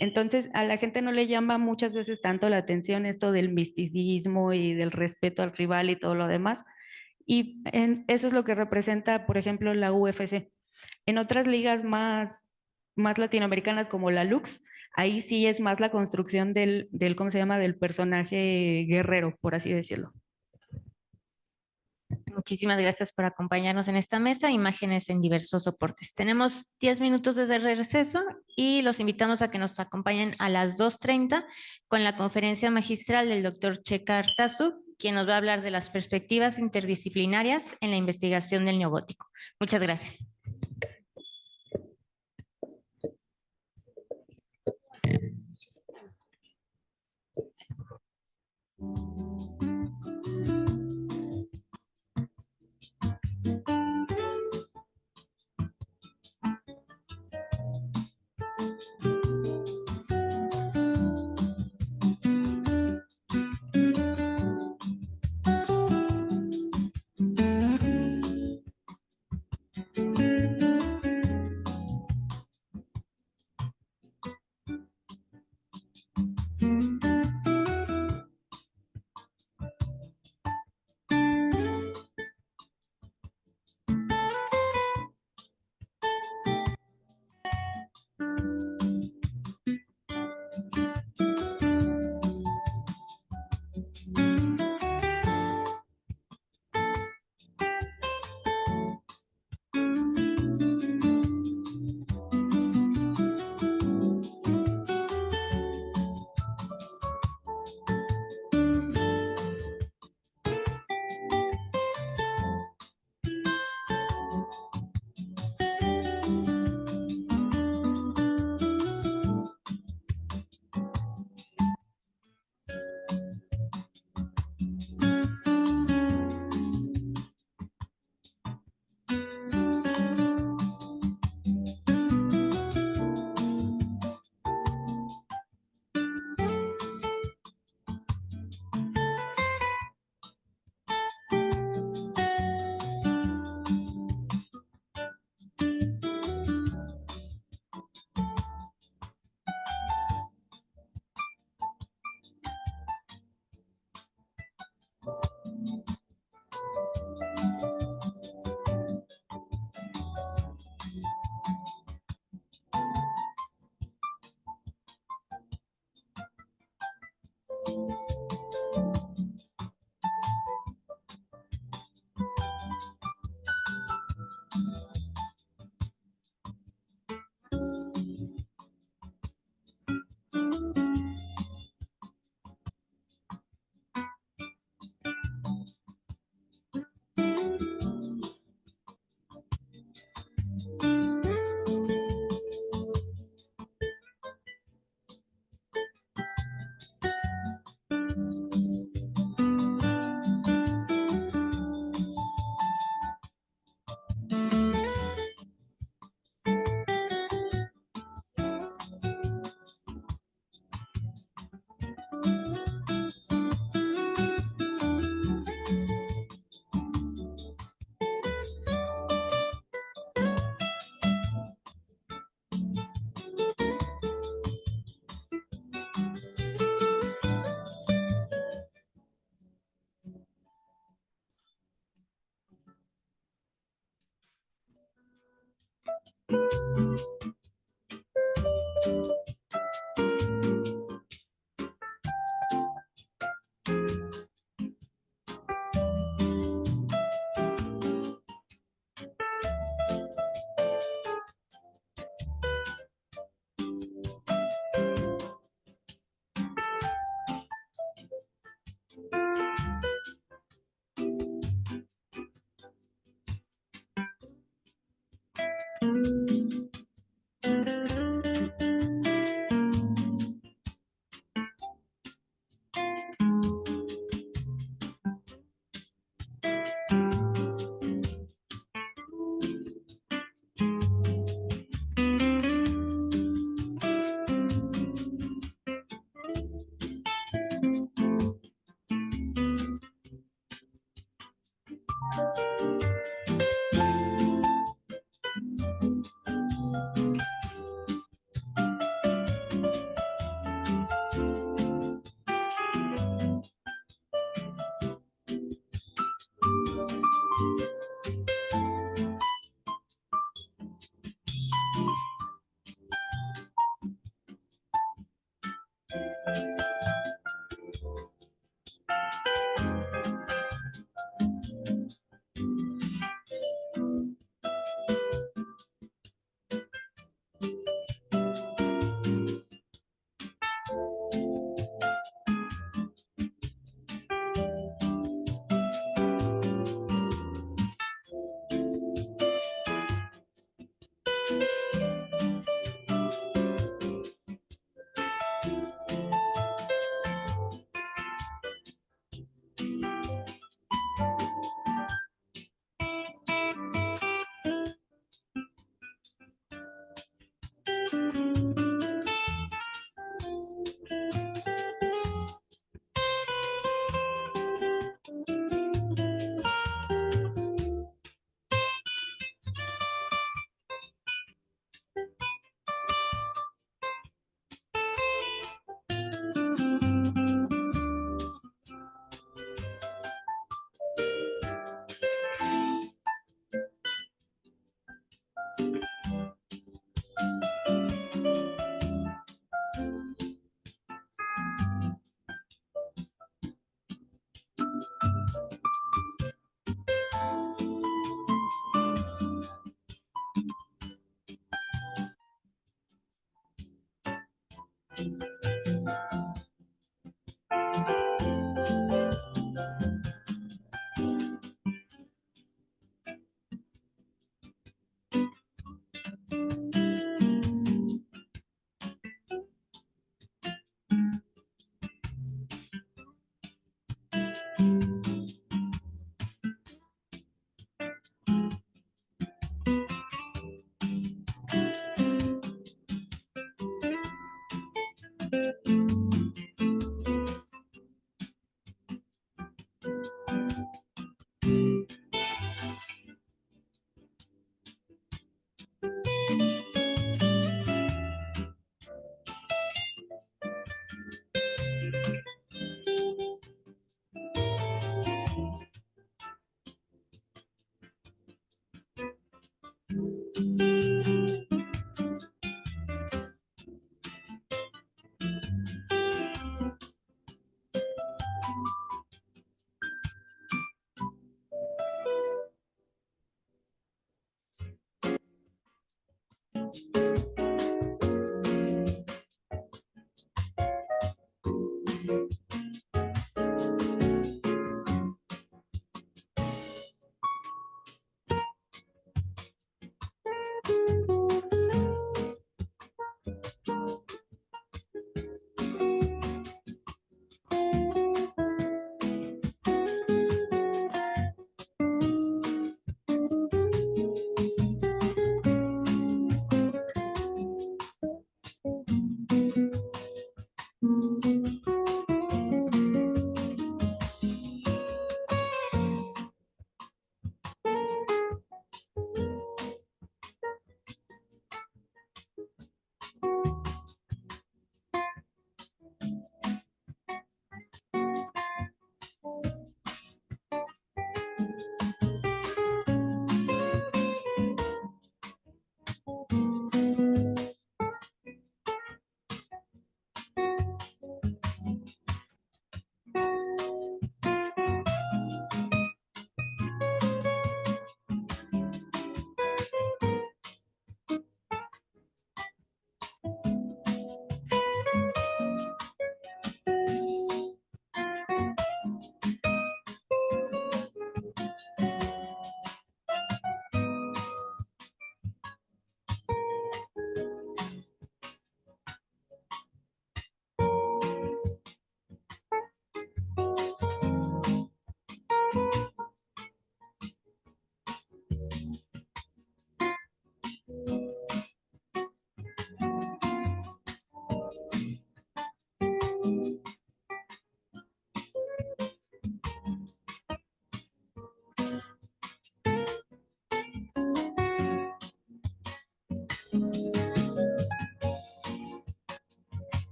Entonces, a la gente no le llama muchas veces tanto la atención esto del misticismo y del respeto al rival y todo lo demás. Y eso es lo que representa, por ejemplo, la UFC. En otras ligas más latinoamericanas como la Lux, ahí sí es más la construcción ¿cómo se llama? Del personaje guerrero, por así decirlo. Muchísimas gracias por acompañarnos en esta mesa, imágenes en diversos soportes. Tenemos 10 minutos desde el receso y los invitamos a que nos acompañen a las 2:30 con la conferencia magistral del doctor Checa Artazu, quien nos va a hablar de las perspectivas interdisciplinarias en la investigación del neogótico. Muchas gracias.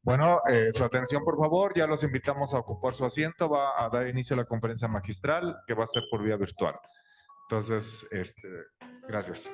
Bueno, su atención por favor, ya los invitamos a ocupar su asiento, va a dar inicio a la conferencia magistral que va a ser por vía virtual. Entonces, gracias.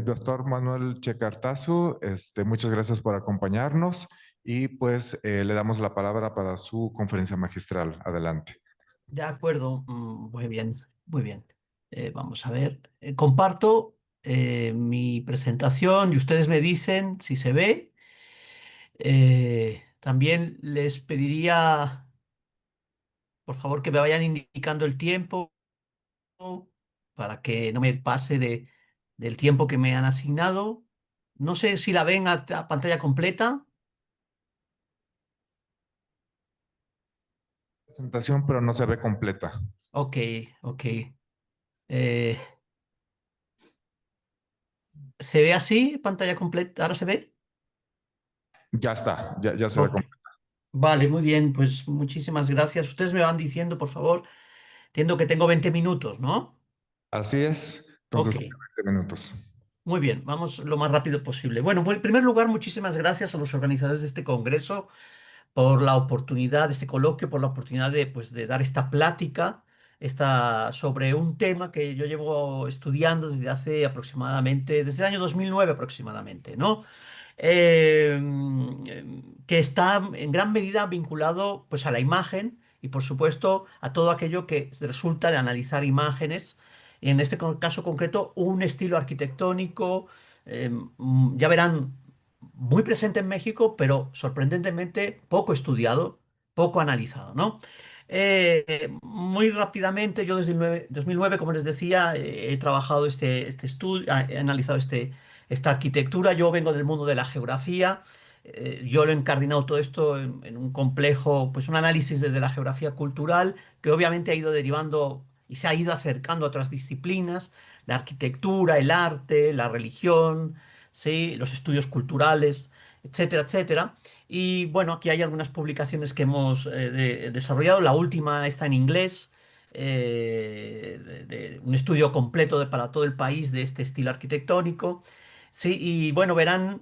Doctor Manuel Checartazu, muchas gracias por acompañarnos y pues le damos la palabra para su conferencia magistral. Adelante. De acuerdo, muy bien, muy bien. Vamos a ver, comparto mi presentación y ustedes me dicen si se ve. También les pediría, por favor, que me vayan indicando el tiempo para que no me pase del tiempo que me han asignado. No sé si la ven a pantalla completa. Presentación, pero no se ve completa. Ok, ok. Eh, ¿Se ve así, pantalla completa? ¿Ahora se ve? Ya está, ya se ve Ok. completa. Vale, muy bien, pues muchísimas gracias. Ustedes me van diciendo, por favor. Entiendo que tengo 20 minutos, ¿no? Así es, Ok, entonces 20 minutos. muy bien, vamos lo más rápido posible. Bueno, pues, en primer lugar, muchísimas gracias a los organizadores de este congreso por la oportunidad de este coloquio, por la oportunidad de, pues, de dar esta plática sobre un tema que yo llevo estudiando desde hace aproximadamente, desde el año 2009 aproximadamente, ¿no? eh, que está en gran medida vinculado pues, a la imagen y, por supuesto, a todo aquello que resulta de analizar imágenes. Y en este caso concreto, un estilo arquitectónico, ya verán, muy presente en México, pero sorprendentemente poco estudiado, poco analizado, ¿no? Muy rápidamente, yo desde el 2009, como les decía, he trabajado este estudio, he analizado esta arquitectura. Yo vengo del mundo de la geografía. Yo lo he encardinado todo esto en un complejo, pues un análisis desde la geografía cultural, que obviamente ha ido derivando y se ha ido acercando a otras disciplinas, la arquitectura, el arte, la religión, ¿sí? Los estudios culturales, etcétera, etcétera. Y bueno, aquí hay algunas publicaciones que hemos desarrollado. La última está en inglés, de un estudio completo para todo el país de este estilo arquitectónico. Sí, y bueno, verán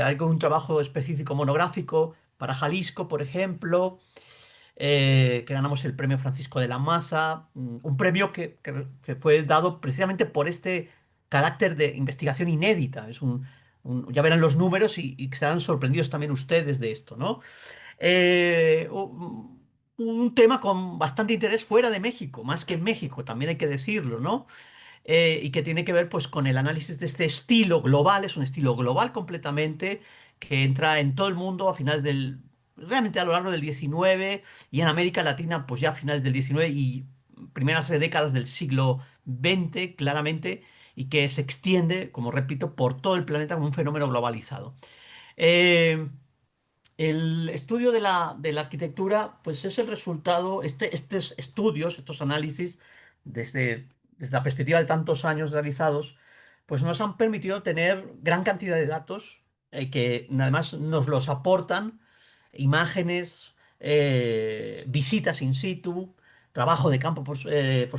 algún trabajo específico monográfico para Jalisco, por ejemplo, que ganamos el premio Francisco de la Maza, un premio que fue dado precisamente por este carácter de investigación inédita. Ya verán los números y que serán sorprendidos también ustedes de esto, ¿no? Un tema con bastante interés fuera de México, más que en México, también hay que decirlo, ¿no? Y que tiene que ver pues con el análisis de este estilo global, es un estilo global completamente, que entra en todo el mundo a finales realmente a lo largo del 19 y en América Latina pues ya a finales del 19 y primeras décadas del siglo XX claramente, y que se extiende, como repito, por todo el planeta como un fenómeno globalizado. Eh, el estudio de la arquitectura, pues es el resultado, estos estudios, estos análisis, desde la perspectiva de tantos años realizados, pues nos han permitido tener gran cantidad de datos que además nos los aportan, imágenes, visitas in situ, trabajo de campo, por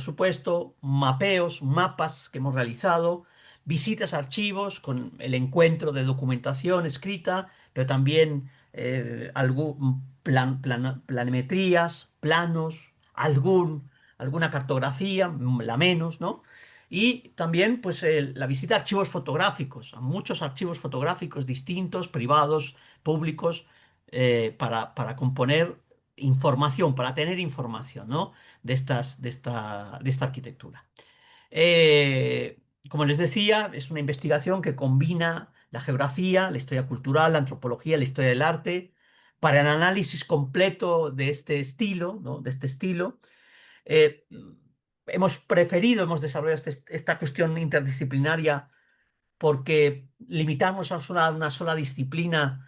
supuesto, mapeos, mapas que hemos realizado, visitas a archivos con el encuentro de documentación escrita, pero también planimetrías, planos, alguna cartografía, la menos, ¿no? Y también pues la visita a archivos fotográficos, a muchos archivos fotográficos distintos, privados, públicos, para componer información, para tener información, ¿no? de esta arquitectura. Eh, Como les decía, es una investigación que combina la geografía, la historia cultural, la antropología, la historia del arte, para el análisis completo de este estilo, ¿no? De este estilo. Eh, hemos desarrollado esta cuestión interdisciplinaria porque limitarnos a una sola disciplina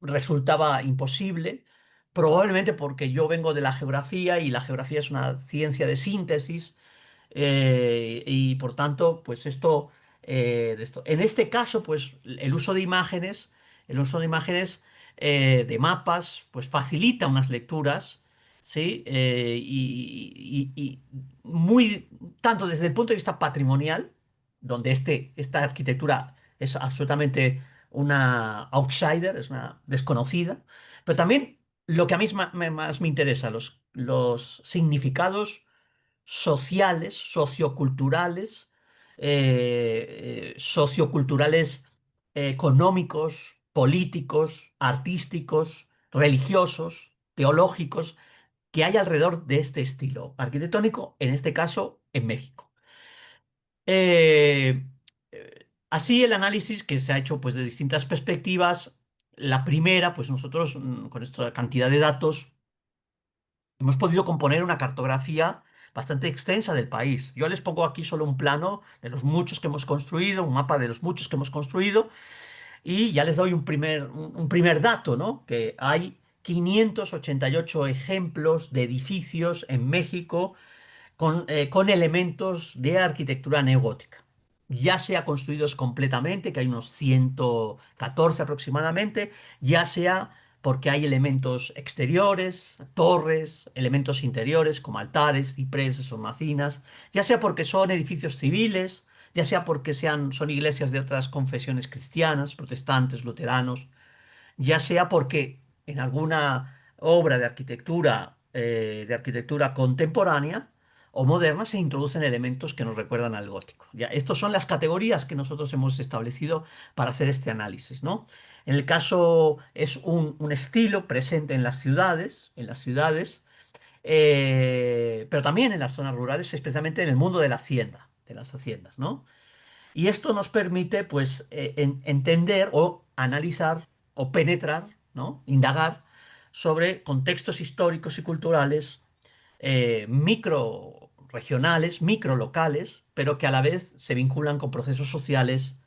resultaba imposible, probablemente porque yo vengo de la geografía y la geografía es una ciencia de síntesis. Y por tanto, pues esto, de esto. En este caso, pues el uso de imágenes, de mapas, pues facilita unas lecturas, ¿sí? Y muy, tanto desde el punto de vista patrimonial, donde esta arquitectura es absolutamente una outsider, es una desconocida, pero también lo que a mí más me interesa, los significados sociales, socioculturales, económicos, políticos, artísticos, religiosos, teológicos, que hay alrededor de este estilo arquitectónico, en este caso en México. Así el análisis que se ha hecho pues de distintas perspectivas, la primera, pues nosotros con esta cantidad de datos hemos podido componer una cartografía bastante extensa del país. Yo les pongo aquí solo un plano de los muchos que hemos construido, un mapa de los muchos que hemos construido, y ya les doy un primer dato, ¿no? Que hay 588 ejemplos de edificios en México con elementos de arquitectura neogótica, ya sea construidos completamente, que hay unos 114 aproximadamente, ya sea porque hay elementos exteriores, torres, elementos interiores como altares, cipreses, hornacinas, ya sea porque son edificios civiles, ya sea porque son iglesias de otras confesiones cristianas, protestantes, luteranos, ya sea porque en alguna obra de arquitectura contemporánea o moderna se introducen elementos que nos recuerdan al gótico. Ya, estas son las categorías que nosotros hemos establecido para hacer este análisis, ¿no? En el caso es un estilo presente en las ciudades, pero también en las zonas rurales, especialmente en el mundo de la hacienda, de las haciendas, ¿no? Y esto nos permite, pues, entender o analizar o penetrar, ¿no? Indagar sobre contextos históricos y culturales, micro regionales, micro locales, pero que a la vez se vinculan con procesos sociales,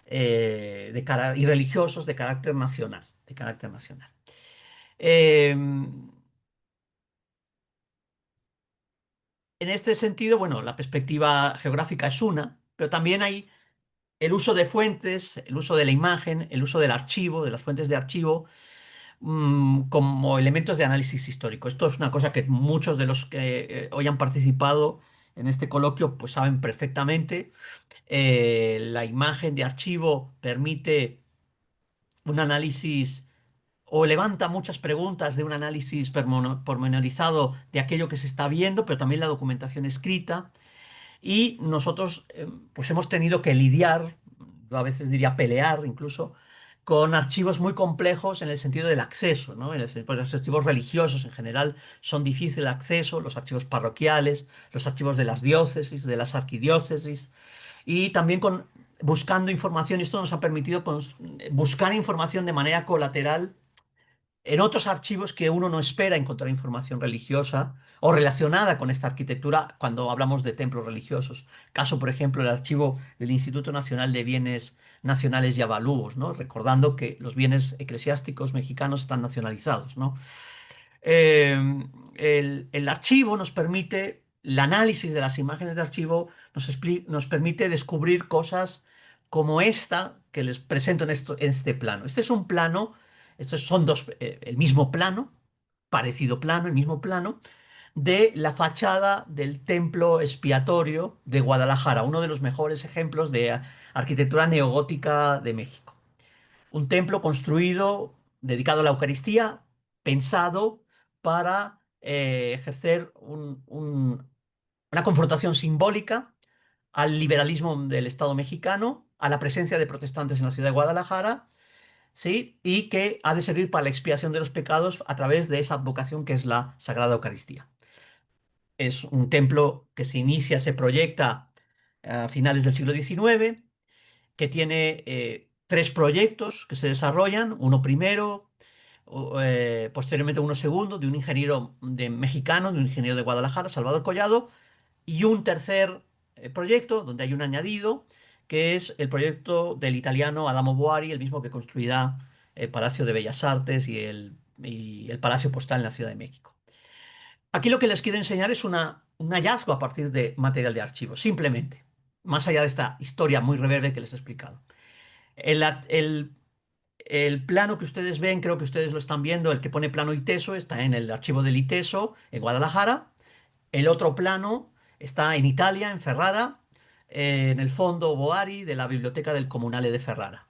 y religiosos de carácter nacional, de carácter nacional. En este sentido, bueno, la perspectiva geográfica es una, pero también hay el uso de fuentes, el uso de la imagen, el uso del archivo, de las fuentes de archivo, como elementos de análisis histórico. Esto es una cosa que muchos de los que hoy han participado en este coloquio pues saben perfectamente. La imagen de archivo permite un análisis o levanta muchas preguntas de un análisis pormenorizado de aquello que se está viendo, pero también la documentación escrita. Y nosotros pues hemos tenido que lidiar, yo a veces diría pelear incluso, con archivos muy complejos en el sentido del acceso, ¿no? Pues los archivos religiosos en general son difícil de acceso, los archivos parroquiales, los archivos de las diócesis, de las arquidiócesis, y también buscando información, y esto nos ha permitido buscar información de manera colateral en otros archivos que uno no espera encontrar información religiosa o relacionada con esta arquitectura cuando hablamos de templos religiosos. Caso, por ejemplo, el archivo del Instituto Nacional de Bienes Nacionales y Avalúos, ¿no? Recordando que los bienes eclesiásticos mexicanos están nacionalizados, ¿no? Eh, el archivo nos permite, el análisis de las imágenes de archivo nos permite descubrir cosas como esta que les presento en este plano. Este es un plano, estos son el mismo plano, parecido plano, el mismo plano, de la fachada del templo expiatorio de Guadalajara, uno de los mejores ejemplos de arquitectura neogótica de México. Un templo construido, dedicado a la Eucaristía, pensado para ejercer una confrontación simbólica al liberalismo del Estado mexicano, a la presencia de protestantes en la ciudad de Guadalajara, ¿sí? Y que ha de servir para la expiación de los pecados a través de esa advocación que es la Sagrada Eucaristía. Es un templo que se proyecta a finales del siglo XIX, que tiene tres proyectos que se desarrollan, uno primero, posteriormente uno segundo, de un ingeniero mexicano, de un ingeniero de Guadalajara, Salvador Collado, y un tercer proyecto, donde hay un añadido, que es el proyecto del italiano Adamo Boari, el mismo que construirá el Palacio de Bellas Artes y el Palacio Postal en la Ciudad de México. Aquí lo que les quiero enseñar es un hallazgo a partir de material de archivo, simplemente, más allá de esta historia muy reverde que les he explicado. El plano que ustedes ven, creo que ustedes lo están viendo, el que pone plano ITESO, está en el archivo del ITESO en Guadalajara. El otro plano está en Italia, en Ferrara, en el fondo Boari de la Biblioteca del Comunale de Ferrara.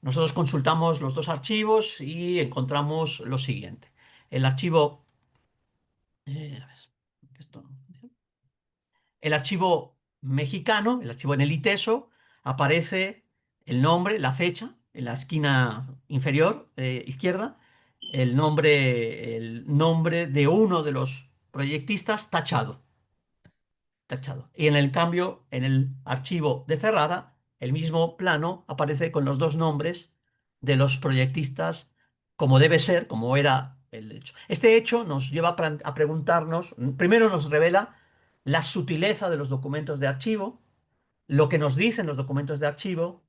Nosotros consultamos los dos archivos y encontramos lo siguiente. El archivo... a ver, esto no funciona. El archivo mexicano, el archivo en el ITESO, aparece el nombre, la fecha, en la esquina inferior izquierda, el nombre de uno de los proyectistas tachado. Y en el cambio, en el archivo de Ferrara, el mismo plano aparece con los dos nombres de los proyectistas, como debe ser, como era el hecho. Este hecho nos lleva a preguntarnos, primero nos revela la sutileza de los documentos de archivo, lo que nos dicen los documentos de archivo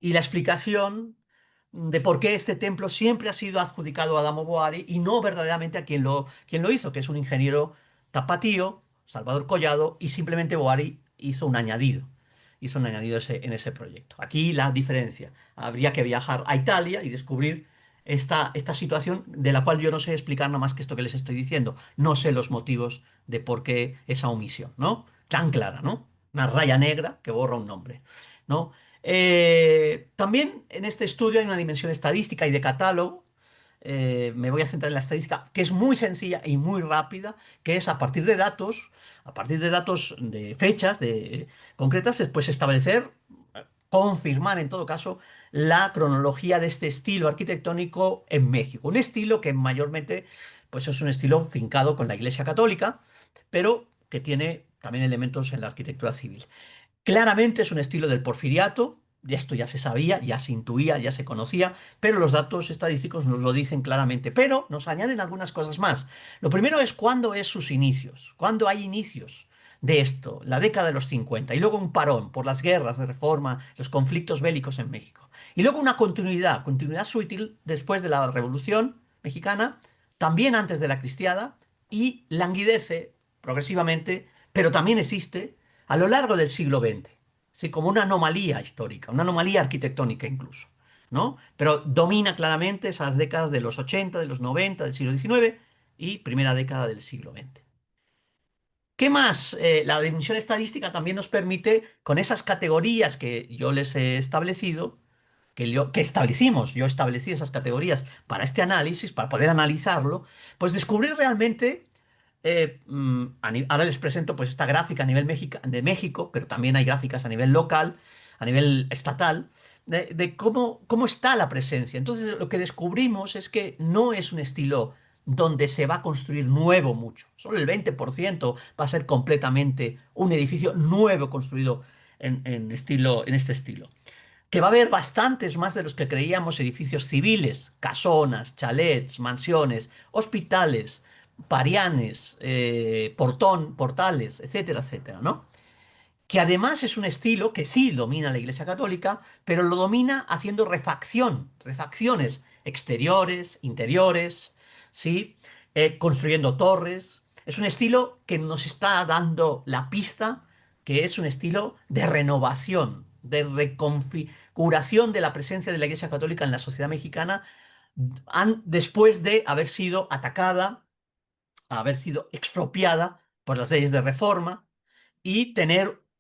y la explicación de por qué este templo siempre ha sido adjudicado a Adamo Boari y no verdaderamente a quien lo hizo, que es un ingeniero tapatío, Salvador Collado, y simplemente Boari hizo un añadido. Hizo un añadido en ese proyecto. Aquí la diferencia. Habría que viajar a Italia y descubrir esta situación de la cual yo no sé explicar nada más que esto que les estoy diciendo. No sé los motivos de por qué esa omisión, ¿no? Tan clara, ¿no? Una raya negra que borra un nombre, ¿no? También en este estudio hay una dimensión estadística y de catálogo. Me voy a centrar en la estadística, que es muy sencilla y muy rápida, que es a partir de datos de fechas concretas, después establecer, confirmar en todo caso, la cronología de este estilo arquitectónico en México. Un estilo que mayormente pues es un estilo fincado con la Iglesia Católica, pero que tiene también elementos en la arquitectura civil. Claramente es un estilo del porfiriato, y esto ya se sabía, ya se intuía, ya se conocía, pero los datos estadísticos nos lo dicen claramente. Pero nos añaden algunas cosas más. Lo primero es cuándo es sus inicios, cuándo hay inicios de esto, la década de los 50, y luego un parón por las guerras de reforma, los conflictos bélicos en México. Y luego una continuidad sutil después de la Revolución Mexicana, también antes de la Cristiada, y languidece progresivamente, pero también existe a lo largo del siglo XX, ¿sí? Como una anomalía histórica, una anomalía arquitectónica incluso, ¿no? Pero domina claramente esas décadas de los 80, de los 90, del siglo XIX y primera década del siglo XX. ¿Qué más? La dimensión estadística también nos permite, con esas categorías que yo les he establecido, yo establecí esas categorías para este análisis, para poder analizarlo, pues descubrir realmente ahora les presento pues esta gráfica a nivel de México, pero también hay gráficas a nivel local, a nivel estatal, de cómo está la presencia. Entonces lo que descubrimos es que no es un estilo donde se va a construir nuevo mucho. Solo el 20% va a ser completamente un edificio nuevo construido en este estilo. Que va a haber bastantes más de los que creíamos edificios civiles, casonas, chalets, mansiones, hospitales, parianes, portales, etcétera, etcétera, ¿no? Que además es un estilo que sí domina la Iglesia Católica, pero lo domina haciendo refacciones exteriores, interiores, ¿sí? Construyendo torres. Es un estilo que nos está dando la pista, que es un estilo de renovación, de reconfiguración de la presencia de la Iglesia Católica en la sociedad mexicana después de haber sido atacada, haber sido expropiada por las leyes de reforma y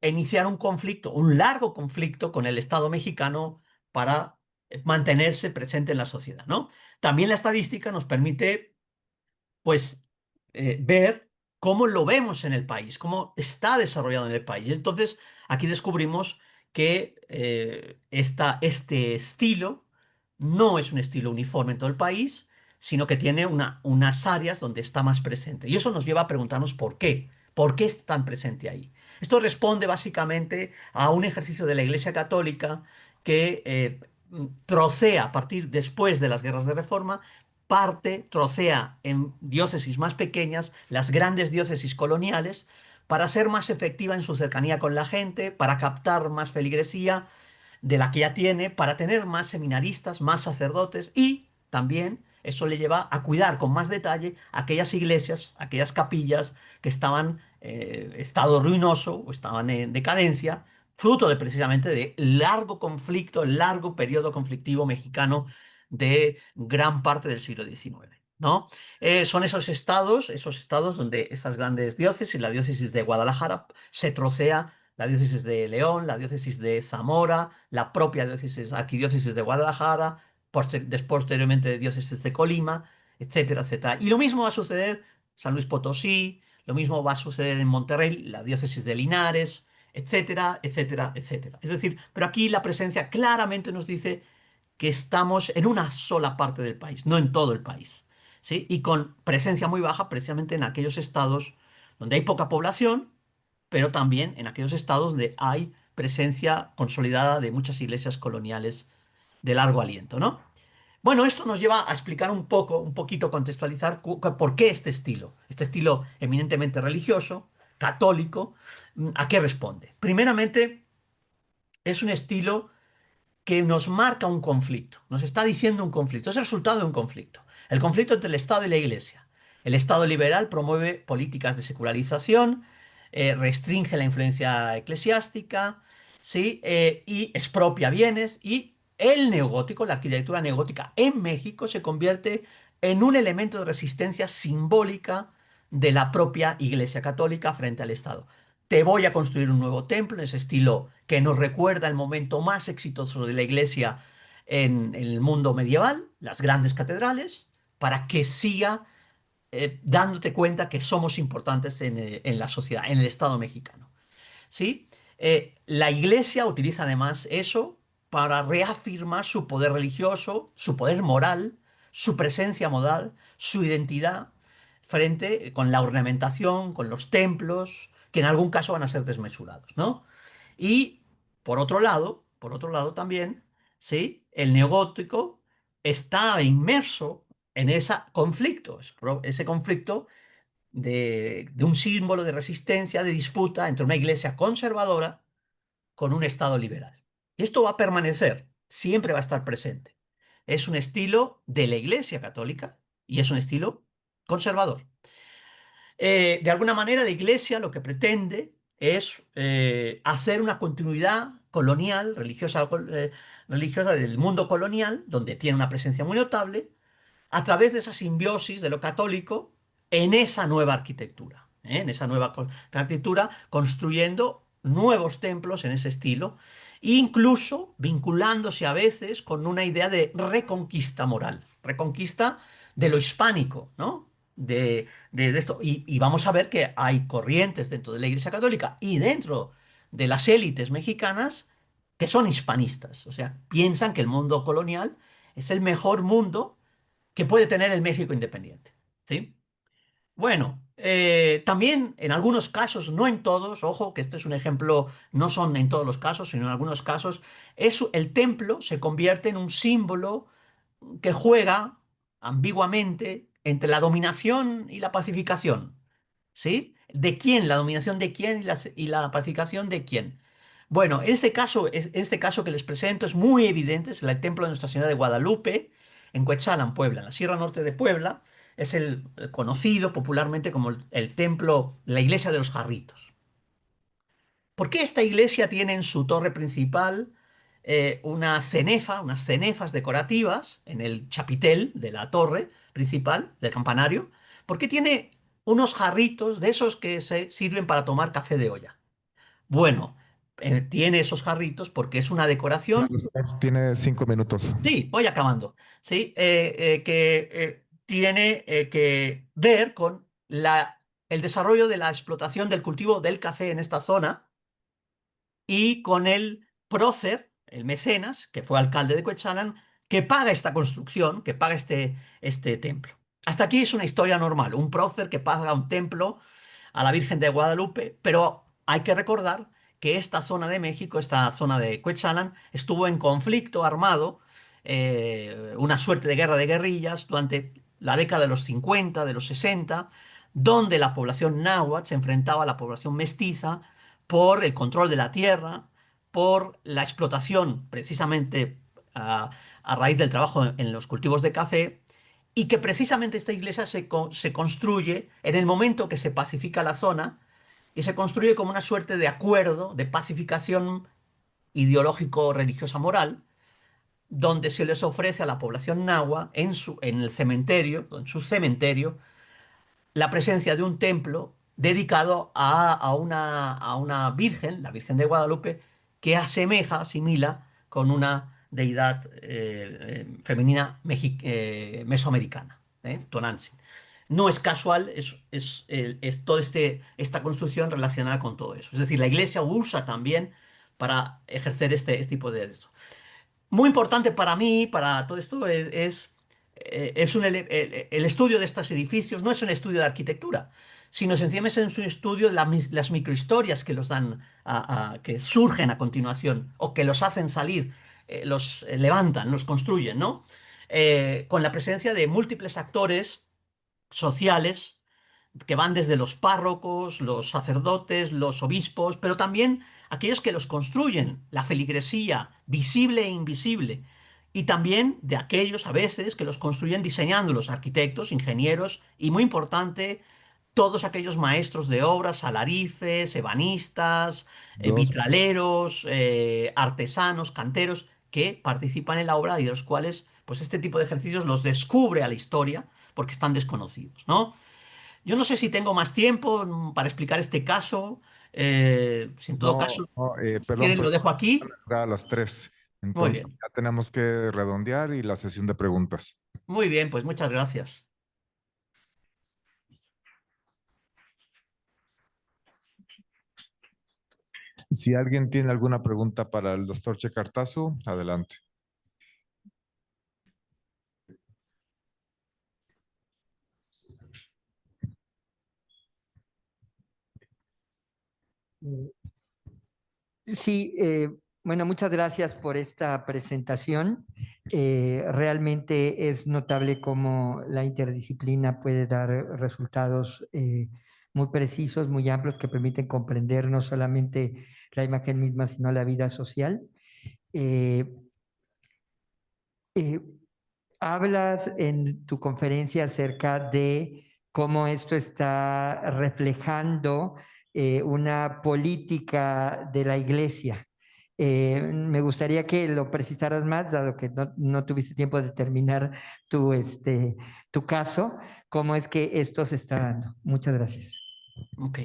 iniciar un conflicto, un largo conflicto con el Estado mexicano para mantenerse presente en la sociedad, ¿no? También la estadística nos permite, pues, ver cómo lo vemos en el país, cómo está desarrollado en el país. Entonces, aquí descubrimos que este estilo no es un estilo uniforme en todo el país, sino que tiene unas áreas donde está más presente. Y eso nos lleva a preguntarnos por qué. ¿Por qué está tan presente ahí? Esto responde básicamente a un ejercicio de la Iglesia Católica que trocea a partir después de las guerras de reforma, trocea en diócesis más pequeñas, las grandes diócesis coloniales, para ser más efectiva en su cercanía con la gente, para captar más feligresía de la que ya tiene, para tener más seminaristas, más sacerdotes y también eso le lleva a cuidar con más detalle aquellas iglesias, aquellas capillas que estaban estado ruinoso o estaban en decadencia, fruto de precisamente de largo conflicto, largo periodo conflictivo mexicano de gran parte del siglo XIX, ¿no? Son esos estados donde estas grandes diócesis, la diócesis de Guadalajara se trocea, la diócesis de León, la diócesis de Zamora, la propia diócesis, arquidiócesis de Guadalajara, posteriormente de diócesis de Colima, etcétera, etcétera. Y lo mismo va a suceder San Luis Potosí, lo mismo va a suceder en Monterrey, la diócesis de Linares, etcétera, etcétera, etcétera. Es decir, pero aquí la presencia claramente nos dice que estamos en una sola parte del país, no en todo el país, ¿sí? Y con presencia muy baja precisamente en aquellos estados donde hay poca población, pero también en aquellos estados donde hay presencia consolidada de muchas iglesias coloniales de largo aliento, ¿no? Bueno, esto nos lleva a explicar un poquito, contextualizar por qué este estilo eminentemente religioso, católico, ¿a qué responde? Primeramente, es un estilo que nos marca un conflicto, nos está diciendo un conflicto, es el resultado de un conflicto, el conflicto entre el Estado y la Iglesia. El Estado liberal promueve políticas de secularización, restringe la influencia eclesiástica, ¿sí? Y expropia bienes, y el neogótico, la arquitectura neogótica en México se convierte en un elemento de resistencia simbólica de la propia Iglesia Católica frente al Estado. Te voy a construir un nuevo templo en ese estilo que nos recuerda el momento más exitoso de la Iglesia en el mundo medieval, las grandes catedrales, para que siga dándote cuenta que somos importantes en la sociedad, en el Estado mexicano. ¿Sí? La Iglesia utiliza además eso para reafirmar su poder religioso, su poder moral, su presencia modal, su identidad frente con la ornamentación, con los templos, que en algún caso van a ser desmesurados, ¿no? Y por otro lado también, ¿sí? El neogótico está inmerso en ese conflicto, ese conflicto de un símbolo de resistencia, de disputa entre una iglesia conservadora con un Estado liberal. Esto va a permanecer, siempre va a estar presente. Es un estilo de la Iglesia Católica y es un estilo conservador. De alguna manera, la Iglesia lo que pretende es hacer una continuidad colonial, religiosa del mundo colonial, donde tiene una presencia muy notable, a través de esa simbiosis de lo católico en esa nueva arquitectura, en esa nueva arquitectura, construyendo nuevos templos en ese estilo, incluso vinculándose a veces con una idea de reconquista moral, reconquista de lo hispánico, ¿no? De esto. Y vamos a ver que hay corrientes dentro de la Iglesia Católica y dentro de las élites mexicanas que son hispanistas, o sea, piensan que el mundo colonial es el mejor mundo que puede tener el México independiente. ¿Sí? Bueno, también en algunos casos, no en todos, ojo, que este es un ejemplo, no son en todos los casos, sino en algunos casos, el templo se convierte en un símbolo que juega ambiguamente entre la dominación y la pacificación. ¿Sí? ¿De quién? ¿La dominación de quién y la pacificación de quién? Bueno, en este caso que les presento es muy evidente, es el templo de Nuestra Señora de Guadalupe, en Cuetzalan, Puebla, en la Sierra Norte de Puebla. Es el conocido popularmente como el templo, la iglesia de los jarritos. ¿Por qué esta iglesia tiene en su torre principal unas cenefas decorativas en el chapitel de la torre principal, del campanario? ¿Por qué tiene unos jarritos de esos que se sirven para tomar café de olla? Bueno, tiene esos jarritos porque es una decoración. Tiene 5 minutos. Sí, voy acabando. Sí, que tiene que ver con el desarrollo de la explotación del cultivo del café en esta zona y con el prócer, el mecenas, que fue alcalde de Cuetzalan, que paga esta construcción, que paga este templo. Hasta aquí es una historia normal, un prócer que paga un templo a la Virgen de Guadalupe, pero hay que recordar que esta zona de México, esta zona de Cuetzalan, estuvo en conflicto armado, una suerte de guerra de guerrillas durante la década de los 50, de los 60, donde la población náhuatl se enfrentaba a la población mestiza por el control de la tierra, por la explotación precisamente a raíz del trabajo en los cultivos de café, y que precisamente esta iglesia se construye en el momento que se pacifica la zona y se construye como una suerte de acuerdo de pacificación ideológico-religiosa moral, donde se les ofrece a la población nahua en el cementerio, en su cementerio, la presencia de un templo dedicado a una virgen, la Virgen de Guadalupe, que asimila con una deidad femenina mesoamericana, Tonantzin. No es casual, es toda esta construcción relacionada con todo eso. Es decir, la Iglesia usa también para ejercer este tipo de esto. Muy importante para mí, para todo esto, el estudio de estos edificios no es un estudio de arquitectura, sino sencillamente es un estudio de las microhistorias que los dan, que surgen a continuación o que los hacen salir, los levantan, los construyen, ¿no? Con la presencia de múltiples actores sociales que van desde los párrocos, los sacerdotes, los obispos, pero también aquellos que los construyen, la feligresía, visible e invisible, y también de aquellos a veces que los construyen diseñándolos, arquitectos, ingenieros y, muy importante, todos aquellos maestros de obras, alarifes, ebanistas, vitraleros, artesanos, canteros, que participan en la obra y de los cuales, pues este tipo de ejercicios los descubre a la historia porque están desconocidos, ¿no? Yo no sé si tengo más tiempo para explicar este caso. Si en todo No, caso, no, perdón, ¿quieren lo dejo aquí? a las 3. Muy Entonces bien, ya tenemos que redondear y la sesión de preguntas. muy bien, pues muchas gracias. Si alguien tiene alguna pregunta para el doctor Checartazu, adelante. Sí, bueno, muchas gracias por esta presentación. Realmente es notable cómo la interdisciplina puede dar resultados muy precisos, muy amplios, que permiten comprender no solamente la imagen misma, sino la vida social. Eh, eh, Hablas en tu conferencia acerca de cómo esto está reflejando una política de la iglesia. Me gustaría que lo precisaras más, dado que no tuviste tiempo de terminar tu caso, cómo es que esto se está dando. Muchas gracias. Ok.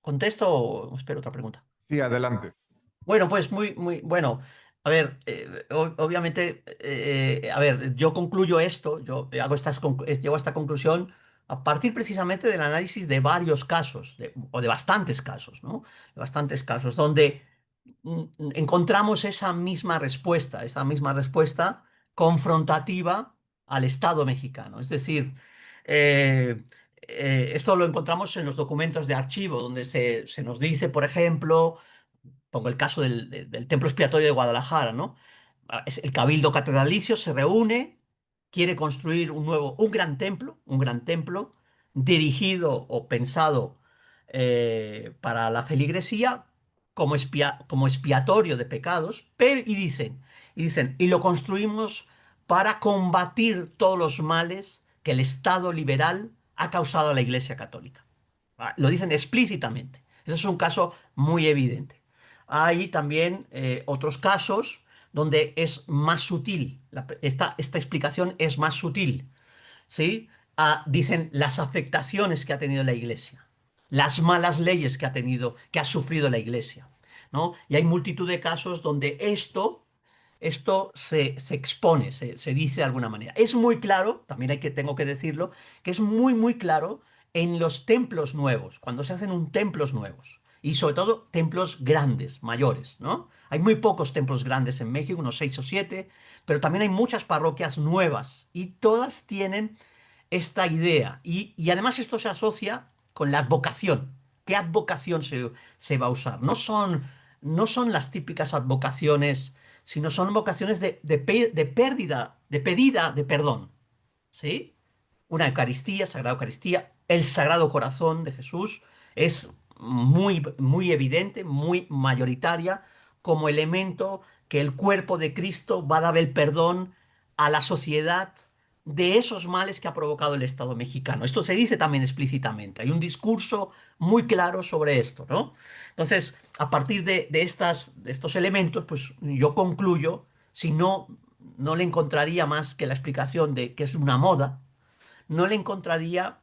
¿Contesto o espero otra pregunta? Sí, adelante. Bueno, pues muy bueno. A ver, obviamente, a ver, yo concluyo esto, yo hago llego a esta conclusión a partir precisamente del análisis de varios casos, o de bastantes casos, ¿no? De bastantes casos, donde encontramos esa misma respuesta confrontativa al Estado mexicano. Es decir, esto lo encontramos en los documentos de archivo, donde se nos dice, por ejemplo, pongo el caso del Templo Expiatorio de Guadalajara, ¿no? El Cabildo Catedralicio se reúne, quiere construir un gran templo dirigido o pensado para la feligresía como expiatorio de pecados, y lo construimos para combatir todos los males que el Estado liberal ha causado a la Iglesia Católica. Lo dicen explícitamente. Ese es un caso muy evidente. Hay también otros casos donde es más sutil, esta explicación es más sutil, ¿sí? Dicen las afectaciones que ha tenido la Iglesia, las malas leyes que ha sufrido la Iglesia, ¿no? Y hay multitud de casos donde esto se expone, se dice de alguna manera. Es muy claro, también tengo que decirlo, que es muy claro en los templos nuevos, cuando se hacen templos nuevos. Y sobre todo templos grandes, mayores, ¿no? Hay muy pocos templos grandes en México, unos 6 o 7, pero también hay muchas parroquias nuevas y todas tienen esta idea. Y además esto se asocia con la advocación. ¿Qué advocación se va a usar? No son las típicas advocaciones, sino son vocaciones de pérdida, de pedida de perdón. ¿Sí? Una Eucaristía, Sagrada Eucaristía, el Sagrado Corazón de Jesús es muy evidente, muy mayoritaria, como elemento que el cuerpo de Cristo va a dar el perdón a la sociedad de esos males que ha provocado el Estado mexicano. Esto se dice también explícitamente. Hay un discurso muy claro sobre esto, ¿no? Entonces, a partir de estos elementos, pues yo concluyo, si no, no le encontraría más que la explicación de que es una moda, no le encontraría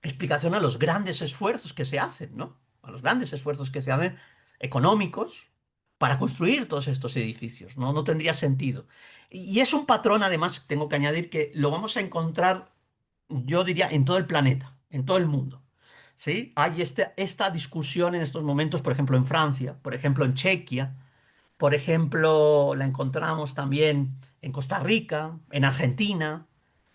explicación a los grandes esfuerzos que se hacen, ¿no? A los grandes esfuerzos que se hacen económicos para construir todos estos edificios, ¿no? No tendría sentido. Y es un patrón, además, tengo que añadir que lo vamos a encontrar, yo diría, en todo el planeta, en todo el mundo. ¿Sí? Hay esta discusión en estos momentos, por ejemplo, en Francia, por ejemplo, en Chequia, por ejemplo, la encontramos también en Costa Rica, en Argentina.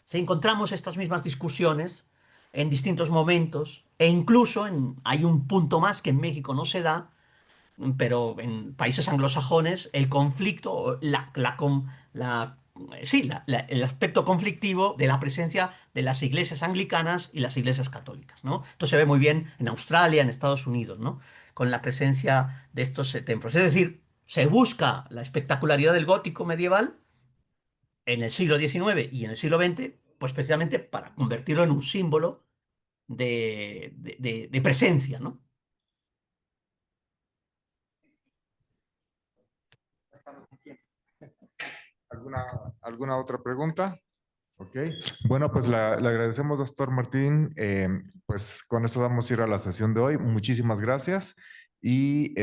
¿Sí? Encontramos estas mismas discusiones en distintos momentos e incluso hay un punto más que en México no se da, pero en países anglosajones el conflicto, el aspecto conflictivo de la presencia de las iglesias anglicanas y las iglesias católicas, ¿no? Esto se ve muy bien en Australia, en Estados Unidos, ¿no? Con la presencia de estos templos. Es decir, se busca la espectacularidad del gótico medieval en el siglo XIX y en el siglo XX, pues precisamente para convertirlo en un símbolo de presencia, ¿no? ¿Alguna otra pregunta? Ok. Bueno, pues le agradecemos, doctor Martín. Pues con esto damos cierre a la sesión de hoy. Muchísimas gracias y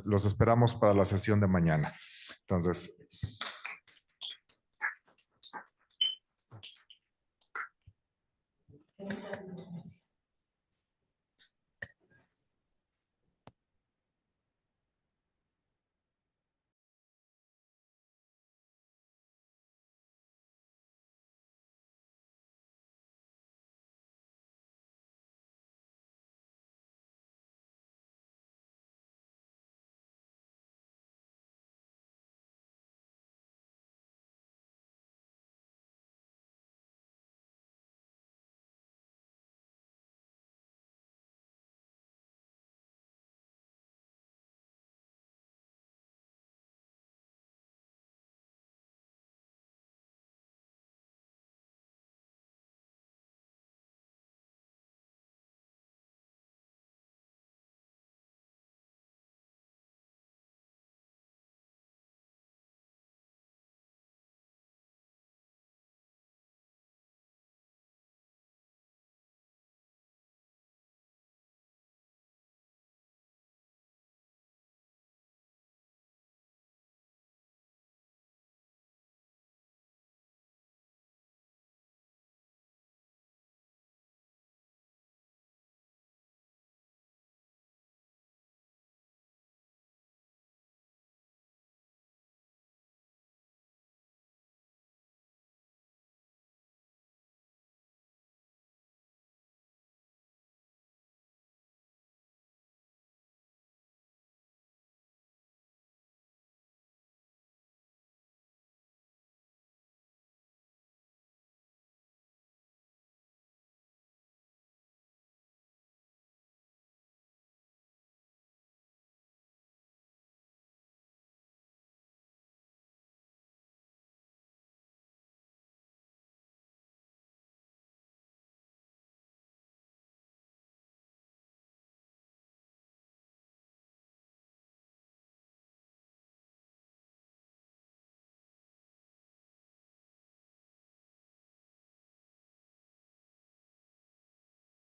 los esperamos para la sesión de mañana. Entonces,